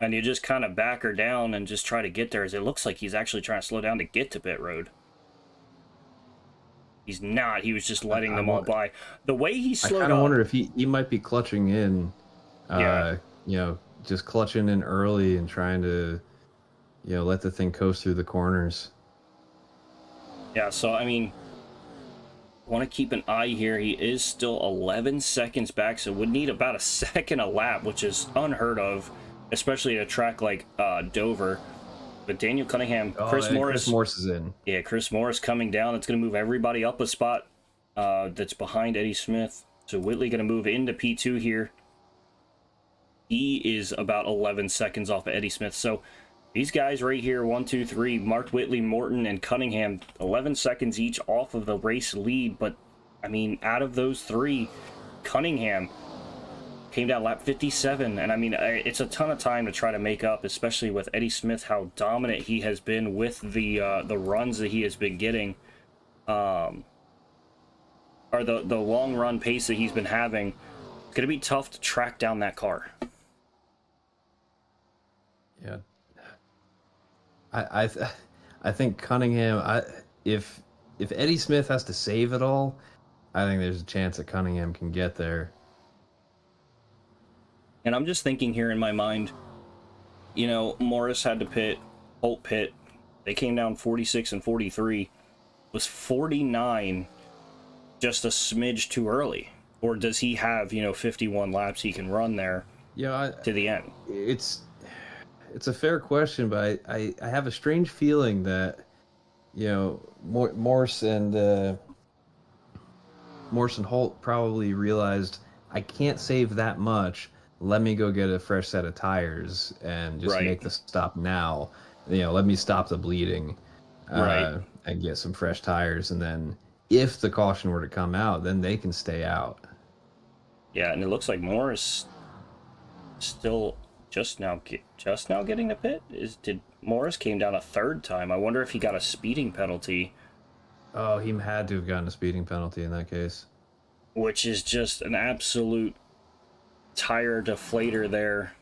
And you just kind of back her down and just try to get there, as it looks like he's actually trying to slow down to get to pit road. He's not. He was just letting them all by. The way he slowed up... I kind of wonder if he might be clutching in, you know, just clutching in early and trying to, you know, let the thing coast through the corners. Yeah, so, I mean, want to keep an eye here. He is still 11 seconds back, so would need about a second a lap, which is unheard of, especially at a track like Dover. But Daniel Cunningham, Chris Morris is in. Yeah, Chris Morris coming down. That's going to move everybody up a spot that's behind Eddie Smith. So Whitley going to move into P2 here. He is about 11 seconds off of Eddie Smith. So these guys right here, 1, 2, 3, Mark Whitley, Morton, and Cunningham, 11 seconds each off of the race lead. But, I mean, out of those three, Cunningham came down lap 57. And, I mean, it's a ton of time to try to make up, especially with Eddie Smith, how dominant he has been with the runs that he has been getting. Or the long run pace that he's been having. It's going to be tough to track down that car. Yeah. I think Cunningham, if Eddie Smith has to save it all, I think there's a chance that Cunningham can get there. And I'm just thinking here in my mind, you know, Morris had to pit, Holt pit. They came down 46 and 43. Was 49 just a smidge too early? Or does he have, you know, 51 laps he can run there to the end? It's a fair question, but I have a strange feeling that, you know, Morse and Holt probably realized, I can't save that much. Let me go get a fresh set of tires and just make the stop now. You know, let me stop the bleeding and get some fresh tires. And then if the caution were to come out, then they can stay out. Yeah, and it looks like Morris still just now getting the pit. Did Morris came down a third time? I wonder if he got a speeding penalty. Oh, he had to have gotten a speeding penalty in that case. Which is just an absolute tire deflator there.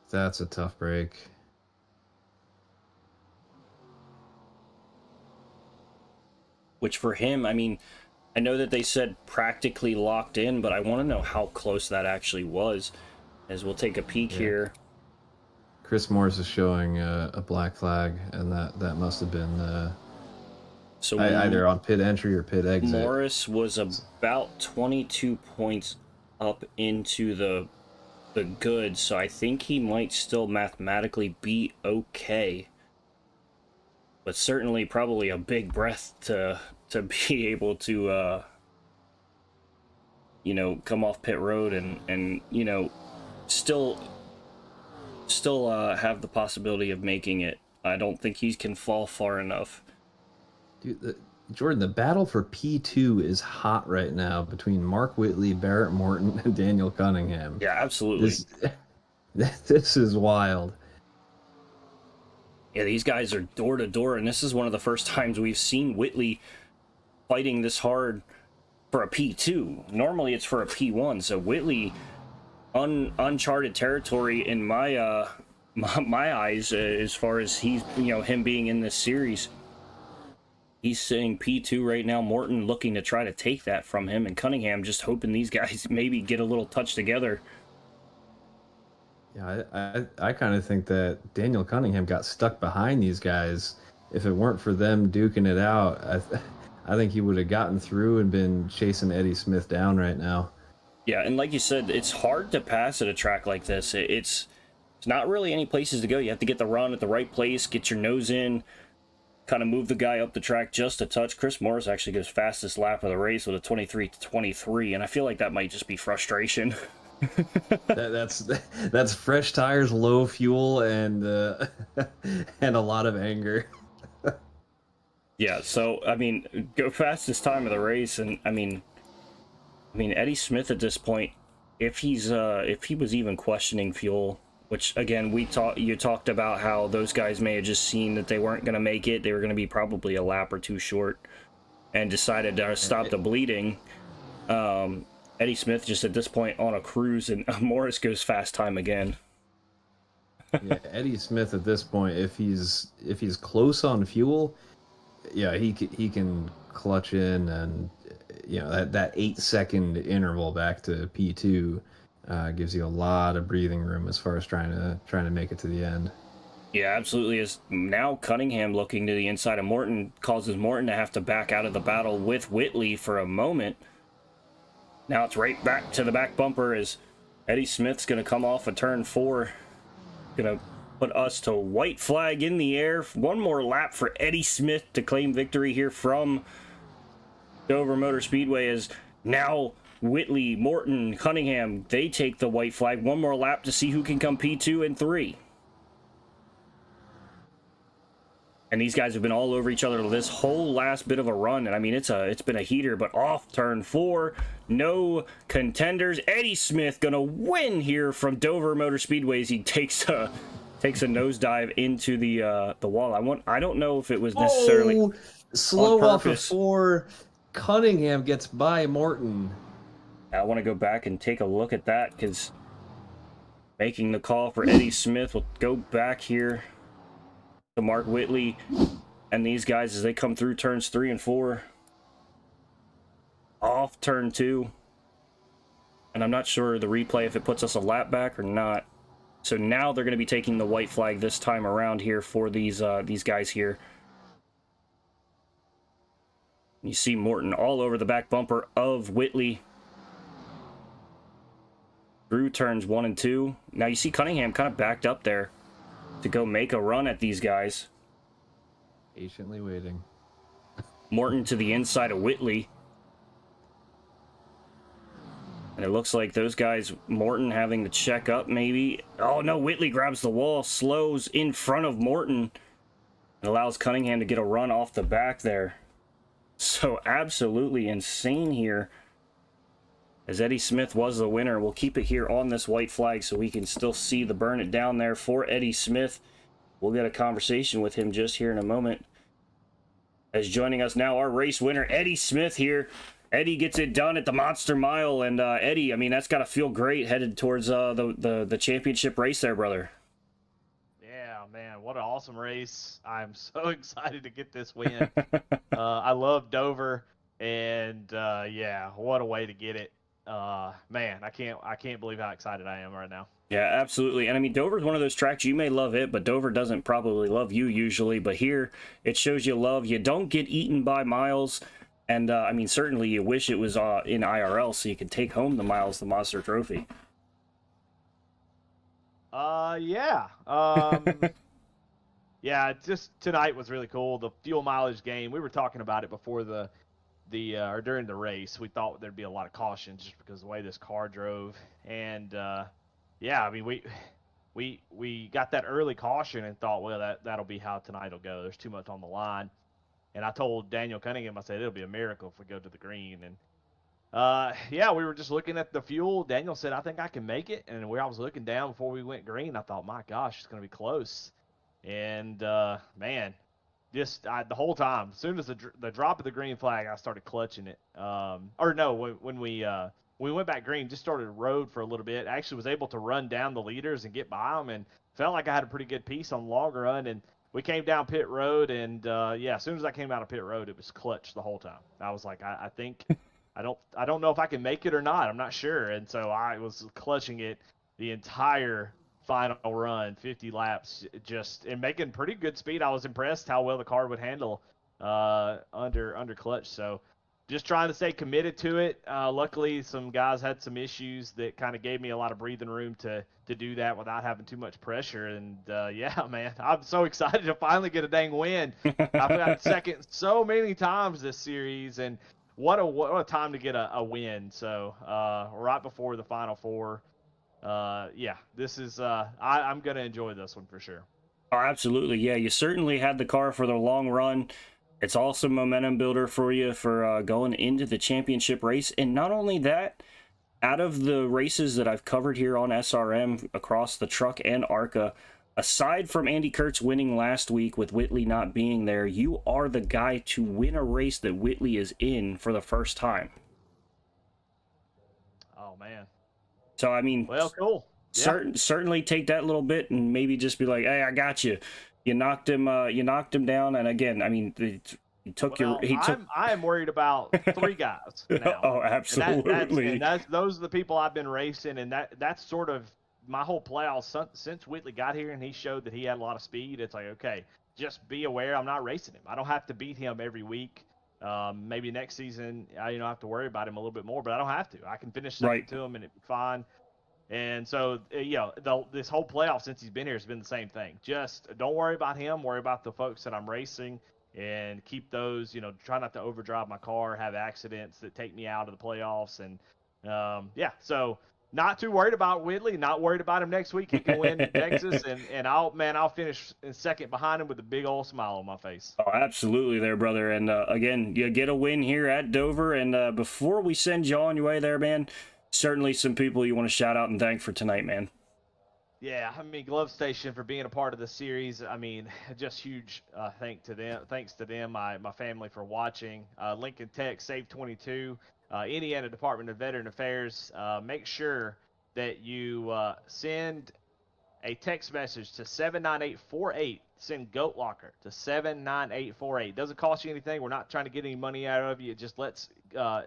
That's a tough break. Which for him, I mean, I know that they said practically locked in, but I want to know how close that actually was. As we'll take a peek here. Chris Morris is showing a black flag, and that must have been so either on pit entry or pit exit. Morris was about 22 points up into the good, so I think he might still mathematically be okay. But certainly probably a big breath to be able to you know, come off pit road and you know, still have the possibility of making it. I don't think he can fall far enough. Dude, Jordan, the battle for P2 is hot right now between Mark Whitley, Barrett Morton, and Daniel Cunningham. Yeah, absolutely. This is wild. Yeah, these guys are door to door, and this is one of the first times we've seen Whitley fighting this hard for a P2. Normally it's for a P1, so Whitley, uncharted territory in my my eyes, as far as he's, you know, him being in this series. He's sitting P2 right now. Morton looking to try to take that from him, and Cunningham just hoping these guys maybe get a little touch together. Yeah, I kind of think that Daniel Cunningham got stuck behind these guys. If it weren't for them duking it out, I think he would have gotten through and been chasing Eddie Smith down right now. Yeah, and like you said, it's hard to pass at a track like this. It's not really any places to go. You have to get the run at the right place, get your nose in, kind of move the guy up the track just a touch. Chris Morris actually goes fastest lap of the race with a 23:23, and I feel like that might just be frustration. That's fresh tires, low fuel, and and a lot of anger. Yeah, so I mean, go fastest time of the race, and I mean Eddie Smith at this point, if he was even questioning fuel, which again you talked about how those guys may have just seen that they weren't going to make it, they were going to be probably a lap or two short, and decided to stop the bleeding. Eddie Smith just at this point on a cruise, and Morris goes fast time again. Yeah, Eddie Smith at this point, if he's close on fuel, yeah, he can clutch in, and you know that 8-second interval back to P2 gives you a lot of breathing room as far as trying to make it to the end. Yeah, absolutely. Is now Cunningham looking to the inside of Morton causes Morton to have to back out of the battle with Whitley for a moment. Now it's right back to the back bumper as Eddie Smith's going to come off of turn 4. Going to put us to white flag in the air. One more lap for Eddie Smith to claim victory here from Dover Motor Speedway, as now Whitley, Morton, Cunningham, they take the white flag. One more lap to see who can come P2 and 3. And these guys have been all over each other this whole last bit of a run. And I mean, it's been a heater, but off turn 4, no contenders. Eddie Smith gonna win here from Dover Motor Speedways. He takes a nosedive into the wall. I don't know if it was necessarily slow on off of purpose. 4. Cunningham gets by Morton. I want to go back and take a look at that, because making the call for Eddie Smith. We'll go back here to Mark Whitley and these guys as they come through turns 3 and 4. Off turn 2. And I'm not sure the replay if it puts us a lap back or not. So now they're going to be taking the white flag this time around here for these guys here. You see Morton all over the back bumper of Whitley through turns 1 and 2. Now you see Cunningham kind of backed up there to go make a run at these guys. Patiently waiting. Morton to the inside of Whitley. And it looks like those guys, Morton having to check up maybe. Oh no, Whitley grabs the wall, slows in front of Morton, and allows Cunningham to get a run off the back there. So absolutely insane here. As Eddie Smith was the winner, we'll keep it here on this white flag so we can still see the burn it down there for Eddie Smith. We'll get a conversation with him just here in a moment. As joining us now, our race winner, Eddie Smith here. Eddie gets it done at the Monster Mile, and Eddie, I mean, that's got to feel great headed towards the championship race there, brother. Yeah, man, what an awesome race. I'm so excited to get this win. I love Dover, and yeah, what a way to get it. Man, I can't believe how excited I am right now. Yeah, absolutely. And I mean, Dover's one of those tracks, you may love it, but Dover doesn't probably love you usually. But here, it shows you love. You don't get eaten by miles. And, I mean, certainly you wish it was in IRL so you could take home the Miles the Monster Trophy. Yeah. Yeah, just tonight was really cool. The fuel mileage game, we were talking about it before or during the race. We thought there'd be a lot of caution just because of the way this car drove. And, yeah, I mean, we got that early caution and thought, well, that'll be how tonight will go. There's too much on the line. And I told Daniel Cunningham, I said, it'll be a miracle if we go to the green. And, yeah, we were just looking at the fuel. Daniel said, I think I can make it. And I was looking down before we went green. I thought, my gosh, it's going to be close. And, man, just the whole time, as soon as the drop of the green flag, I started clutching it. Or no, when we went back green, just started road for a little bit. I actually was able to run down the leaders and get by them, and felt like I had a pretty good piece on the long run. And we came down pit road, and yeah, as soon as I came out of pit road, it was clutch the whole time. I was like, I think I don't know if I can make it or not. I'm not sure. And so I was clutching it the entire final run, 50 laps, and making pretty good speed. I was impressed how well the car would handle under clutch. So just trying to stay committed to it. Luckily, some guys had some issues that kind of gave me a lot of breathing room to do that without having too much pressure. And yeah, man, I'm so excited to finally get a dang win. I've got second so many times this series, and what a time to get a win. So right before the Final Four. Yeah, this is I'm gonna enjoy this one for sure. Oh, absolutely. Yeah, you certainly had the car for the long run. It's also momentum builder for you for going into the championship race. And not only that, out of the races that I've covered here on SRM across the truck and ARCA, aside from Andy Kurtz winning last week with Whitley not being there, you are the guy to win a race that Whitley is in for the first time. Oh, man. So, I mean, well, cool. Yeah. Certainly take that little bit and maybe just be like, hey, I got you. You knocked him down. And again, I mean, I am worried about 3 guys now. Oh, absolutely. Those are the people I've been racing, and that's sort of my whole playoff since Whitley got here and he showed that he had a lot of speed. It's like, okay, just be aware I'm not racing him. I don't have to beat him every week. Maybe next season, I have to worry about him a little bit more, but I don't have to. I can finish second to him and it'd be fine. And so, this whole playoff since he's been here has been the same thing. Just don't worry about him. Worry about the folks that I'm racing and keep those, try not to overdrive my car, have accidents that take me out of the playoffs. And Yeah, so not too worried about Whitley. Not worried about him next week. He can win in Texas, and I'll finish in second behind him with a big old smile on my face. Oh, absolutely there, brother. And again, you get a win here at Dover. And before we send you on your way there, man, certainly some people you want to shout out and thank for tonight, man. Yeah, I mean, Glove Station for being a part of the series. I mean, just huge thanks to them, my family for watching. Lincoln Tech, Save 22, Indiana Department of Veteran Affairs. Make sure that you send a text message to 79848. Send Goat Locker to 79848. Doesn't cost you anything. We're not trying to get any money out of you. It just lets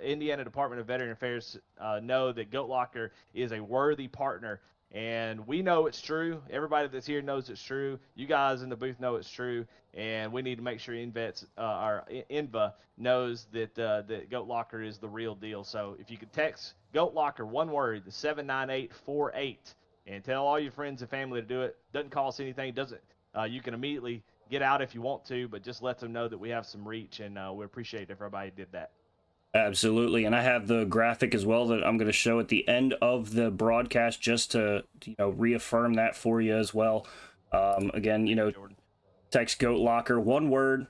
Indiana Department of Veteran Affairs know that Goat Locker is a worthy partner. And we know it's true. Everybody that's here knows it's true. You guys in the booth know it's true. And we need to make sure INVA knows that Goat Locker is the real deal. So if you could text Goat Locker, one word, to 79848, and tell all your friends and family to do it. Doesn't cost anything. You can immediately get out if you want to, but just let them know that we have some reach, and we appreciate if everybody did that. Absolutely. And I have the graphic as well that I'm going to show at the end of the broadcast just to, reaffirm that for you as well. Again, text Goat Locker, one word.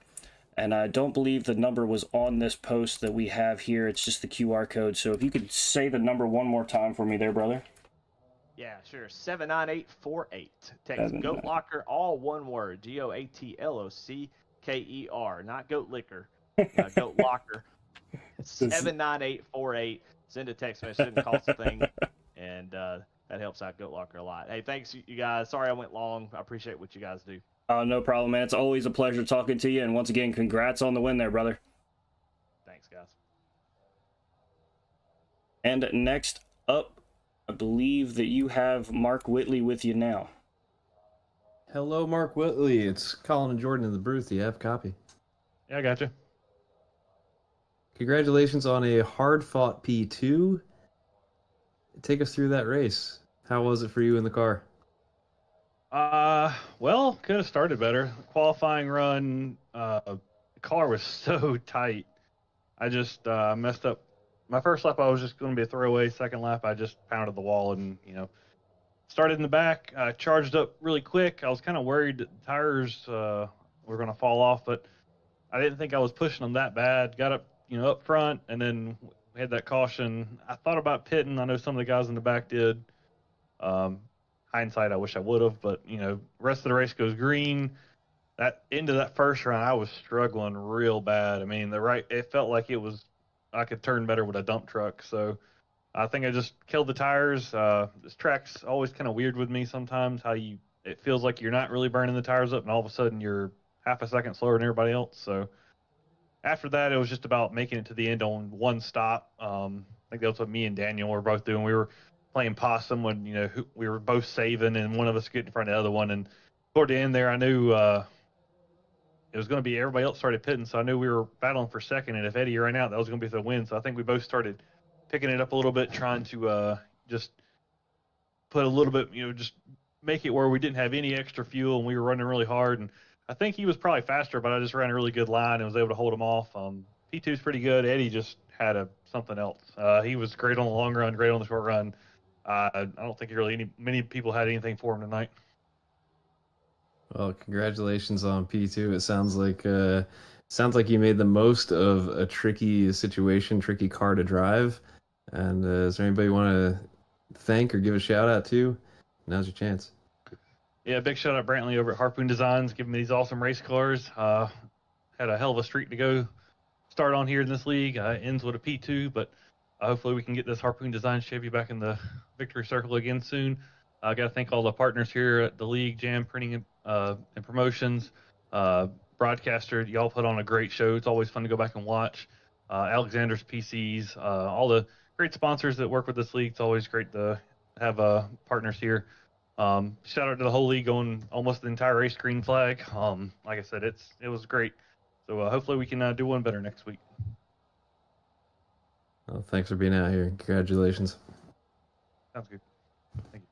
And I don't believe the number was on this post that we have here. It's just the QR code. So if you could say the number one more time for me there, brother. Yeah, sure. 79848. Text Goat Locker, all one word. GOATLOCKER. Not Goat Liquor. Goat Locker. 79848. Send a text message. Doesn't cost a thing. And that helps out Goat Locker a lot. Hey, thanks, you guys. Sorry I went long. I appreciate what you guys do. No problem, man. It's always a pleasure talking to you. And once again, congrats on the win there, brother. Thanks, guys. And next up, I believe that you have Mark Whitley with you now. Hello, Mark Whitley. It's Colin and Jordan in the booth. Do you have a copy? Yeah, I got you. Congratulations on a hard-fought P2. Take us through that race. How was it for you in the car? Well, could have started better. Qualifying run, the car was so tight. I just messed up. My first lap, I was just going to be a throwaway. Second lap, I just pounded the wall and, started in the back. I charged up really quick. I was kind of worried that the tires were going to fall off, but I didn't think I was pushing them that bad. Got up, up front, and then we had that caution. I thought about pitting. I know some of the guys in the back did. Hindsight, I wish I would have, but rest of the race goes green. That into that first run, I was struggling real bad. I mean, it felt like I could turn better with a dump truck. So I think I just killed the tires. This track's always kind of weird with me sometimes. It feels like you're not really burning the tires up, and all of a sudden you're half a second slower than everybody else. So after that, it was just about making it to the end on one stop. I think that's what me and Daniel were both doing. We were playing possum when we were both saving, and one of us get in front of the other one. And toward the end there, I knew it was going to be everybody else started pitting, so I knew we were battling for second. And if Eddie ran out, that was going to be the win. So I think we both started picking it up a little bit, trying to just put a little bit, just make it where we didn't have any extra fuel, and we were running really hard. And I think he was probably faster, but I just ran a really good line and was able to hold him off. P2's pretty good. Eddie just had something else. He was great on the long run, great on the short run. I don't think many people had anything for him tonight. Well, congratulations on P2. It sounds like you made the most of a tricky situation, tricky car to drive. And is there anybody you want to thank or give a shout out to? Now's your chance. Yeah, big shout out Brantley over at Harpoon Designs, giving me these awesome race cars. Had a hell of a streak to go start on here in this league. Ends with a P2, but hopefully we can get this Harpoon Designs Chevy back in the victory circle again soon. I got to thank all the partners here at the league, Jam Printing and Promotions, Broadcaster. Y'all put on a great show. It's always fun to go back and watch. Alexander's PCs, all the great sponsors that work with this league. It's always great to have partners here. Shout out to the whole league going almost the entire race green flag. Like I said, it was great. So hopefully we can do one better next week. Well, thanks for being out here. Congratulations. Sounds good. Thank you.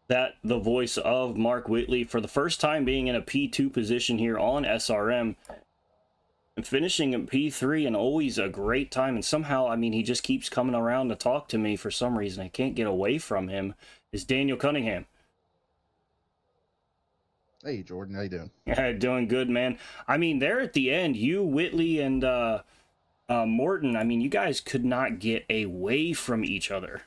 That the voice of Mark Whitley for the first time being in a P2 position here on SRM. finishing in P3 and always a great time. And somehow, I mean, he just keeps coming around to talk to me for some reason. I can't get away from him. Is Daniel Cunningham. Hey, Jordan, how you doing? Yeah, doing good, man. I mean, there at the end, you, Whitley, and Morton, I mean, you guys could not get away from each other.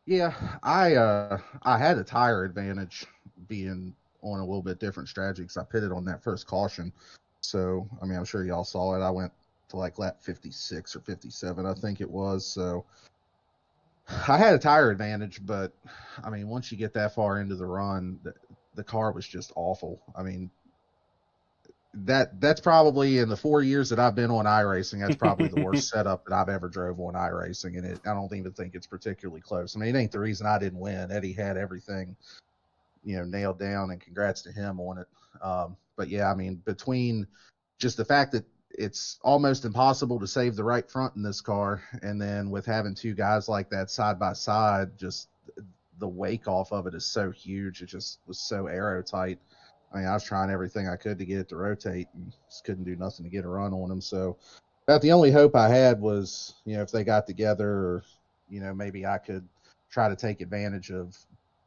Yeah, I had a tire advantage being on a little bit different strategy because I pitted on that first caution. So, I mean, I'm sure y'all saw it. I went to like lap 56 or 57, I think it was. So I had a tire advantage, but I mean, once you get that far into the run, the car was just awful. I mean, that's probably in the 4 years that I've been on iRacing, that's probably the worst setup that I've ever drove on iRacing, and I don't even think it's particularly close. I mean, it ain't the reason I didn't win. Eddie had everything, nailed down, and congrats to him on it. But yeah, I mean, between just the fact that it's almost impossible to save the right front in this car, and then with having two guys like that side by side, just the wake off of it is so huge. It just was so aero tight. I mean, I was trying everything I could to get it to rotate and just couldn't do nothing to get a run on them. So about the only hope I had was, if they got together, or, maybe I could try to take advantage of,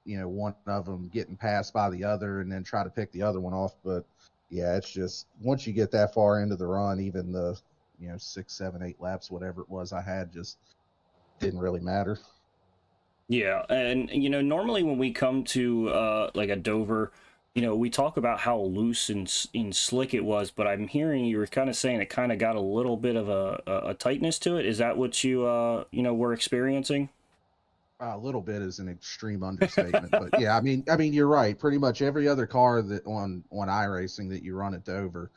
one of them getting passed by the other and then try to pick the other one off. But yeah, it's just, once you get that far into the run, even the, 6, 7, 8 laps, whatever it was I had, just didn't really matter. Yeah, and normally when we come to like a Dover, we talk about how loose and slick it was, but I'm hearing you were kind of saying it kind of got a little bit of a tightness to it. Is that what you were experiencing? A little bit is an extreme understatement, but yeah, I mean, you're right. Pretty much every other car that on iRacing that you run at Dover,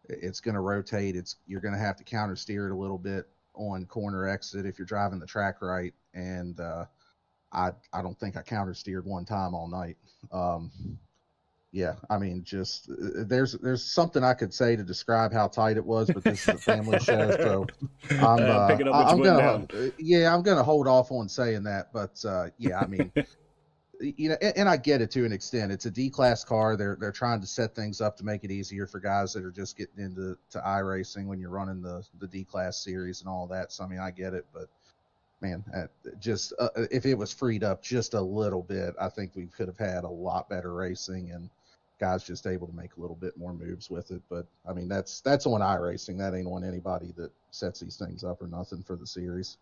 it's going to rotate. You're going to have to counter steer it a little bit on corner exit if you're driving the track right, and I don't think I counter steered one time all night. Yeah, I mean, just there's something I could say to describe how tight it was, but this is a family show, so picking up what I'm you gonna down. I'm gonna hold off on saying that. But yeah, I mean, and I get it to an extent. It's a D-class car. They're trying to set things up to make it easier for guys that are just getting into iRacing when you're running the D-class series and all that. So I mean, I get it, but man, just if it was freed up just a little bit, I think we could have had a lot better racing and guys just able to make a little bit more moves with it. But I mean, that's on iRacing. That ain't on anybody that sets these things up or nothing for the series.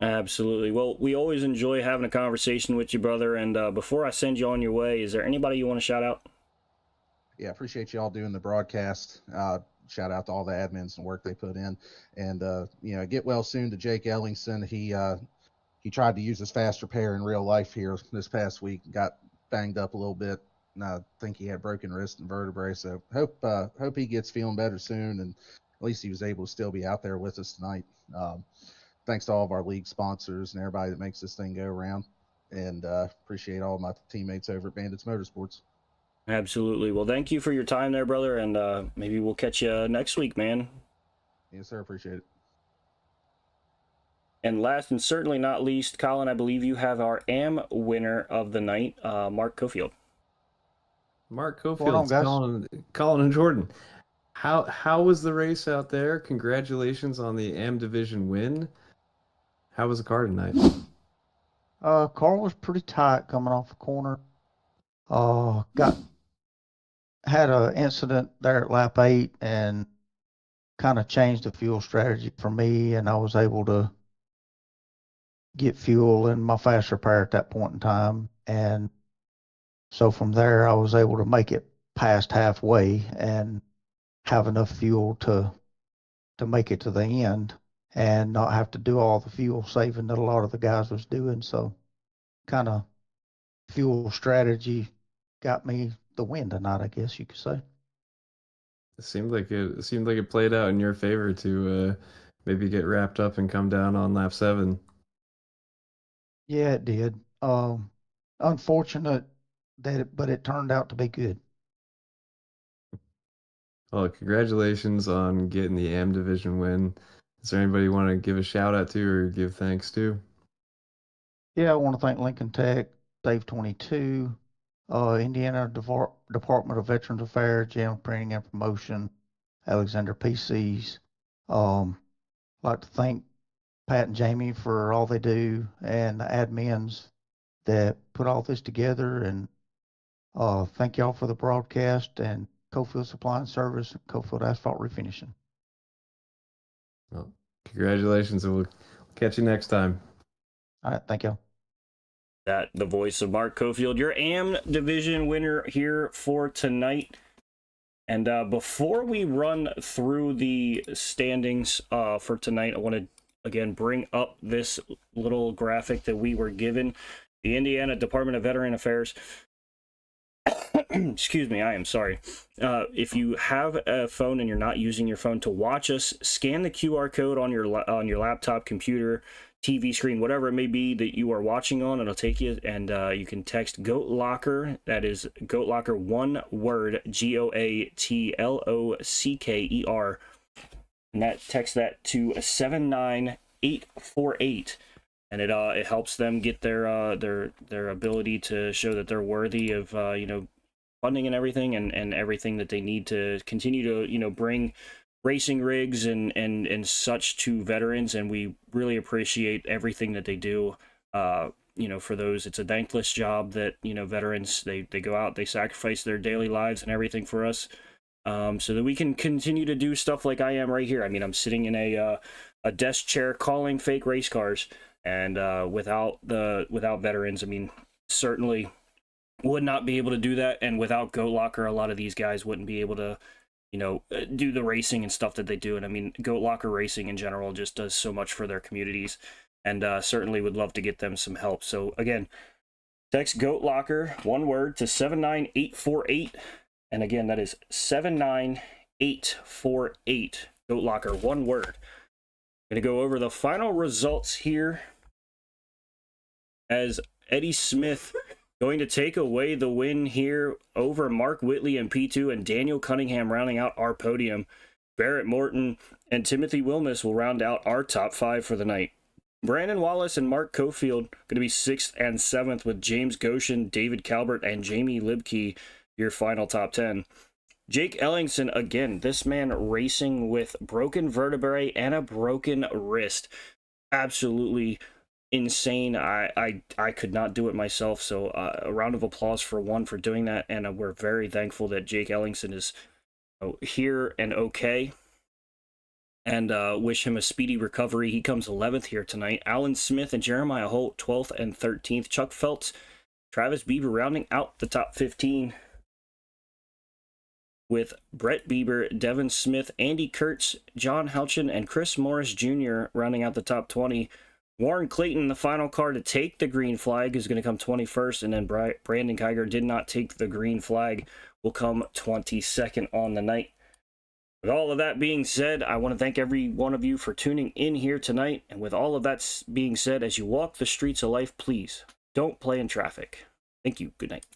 Absolutely. Well, we always enjoy having a conversation with you, brother. And before I send you on your way, is there anybody you want to shout out? Yeah, appreciate you all doing the broadcast. Shout out to all the admins and work they put in, and get well soon to Jake Ellingson. He tried to use his fast repair in real life here this past week, got banged up a little bit, and I think he had broken wrist and vertebrae. So hope he gets feeling better soon, and at least he was able to still be out there with us tonight. Thanks to all of our league sponsors and everybody that makes this thing go around, and appreciate all my teammates over at Bandits Motorsports. Absolutely. Well, thank you for your time there, brother, and maybe we'll catch you next week, man. Yes, sir. Appreciate it. And last and certainly not least, Colin, I believe you have our AM winner of the night, Mark Cofield. Mark Cofield, Colin and Jordan. How was the race out there? Congratulations on the AM division win. How was the car tonight? Car was pretty tight coming off the corner. Had an incident there at lap 8 and kind of changed the fuel strategy for me, and I was able to get fuel in my fast repair at that point in time. And so from there, I was able to make it past halfway and have enough fuel to make it to the end and not have to do all the fuel saving that a lot of the guys was doing. So kind of fuel strategy got me the win tonight, I guess you could say. It seemed like it played out in your favor to maybe get wrapped up and come down on lap 7. Yeah, it did. Unfortunate but it turned out to be good. Well, congratulations on getting the AM division win. Is there anybody you want to give a shout out to or give thanks to? Yeah, I want to thank Lincoln Tech, Save 22, Indiana Department of Veterans Affairs, General Printing and Promotion, Alexander PCs. I'd like to thank Pat and Jamie for all they do, and the admins that put all this together. And thank y'all for the broadcast, and Cofield Supply and Service, Cofield Asphalt Refinishing. Well, congratulations, and we'll catch you next time. All right, thank y'all. That the voice of Mark Cofield, your AM division winner here for tonight. And before we run through the standings for tonight, I want to again bring up this little graphic that we were given. The Indiana Department of Veteran Affairs. Excuse me, I am sorry. If you have a phone and you're not using your phone to watch us, scan the QR code on your laptop, computer, TV screen, whatever it may be that you are watching on. It'll take you, and you can text Goat Locker. That is Goat Locker, one word, GOATLOCKER, and that text that to 79848, and it helps them get their ability to show that they're worthy of funding and everything, and everything that they need to continue to bring racing rigs and such to veterans. And we really appreciate everything that they do. For those, it's a thankless job that veterans, they go out, they sacrifice their daily lives and everything for us, so that we can continue to do stuff like I am right here. I mean, I'm sitting in a desk chair calling fake race cars, and without veterans, I mean, certainly would not be able to do that. And without Goat Locker, a lot of these guys wouldn't be able to do the racing and stuff that they do. And I mean, Goat Locker Racing in general just does so much for their communities, and certainly would love to get them some help. So again, text Goat Locker, one word, to 79848. And again, that is 79848. Goat Locker, one word. I'm going to go over the final results here, as Eddie Smith going to take away the win here over Mark Whitley in P2, and Daniel Cunningham rounding out our podium. Barrett Morton and Timothy Wilmus will round out our top 5 for the night. Brandon Wallace and Mark Cofield going to be 6th and 7th, with James Goshen, David Calbert, and Jamie Libke your final top 10. Jake Ellingson, again, this man racing with broken vertebrae and a broken wrist. Absolutely insane. I could not do it myself, so a round of applause for one for doing that. And we're very thankful that Jake Ellingson is here and okay, and wish him a speedy recovery. He comes 11th here tonight. Alan Smith and Jeremiah Holt 12th and 13th. Chuck Phelps, Travis Bieber rounding out the top 15, with Brett Bieber, Devin Smith, Andy Kurtz, John Houchin, and Chris Morris Jr. rounding out the top 20. Warren Clayton, the final car to take the green flag, is going to come 21st, and then Brandon Kiger did not take the green flag, will come 22nd on the night. With all of that being said, I want to thank every one of you for tuning in here tonight. And with all of that being said, as you walk the streets of life, please don't play in traffic. Thank you. Good night.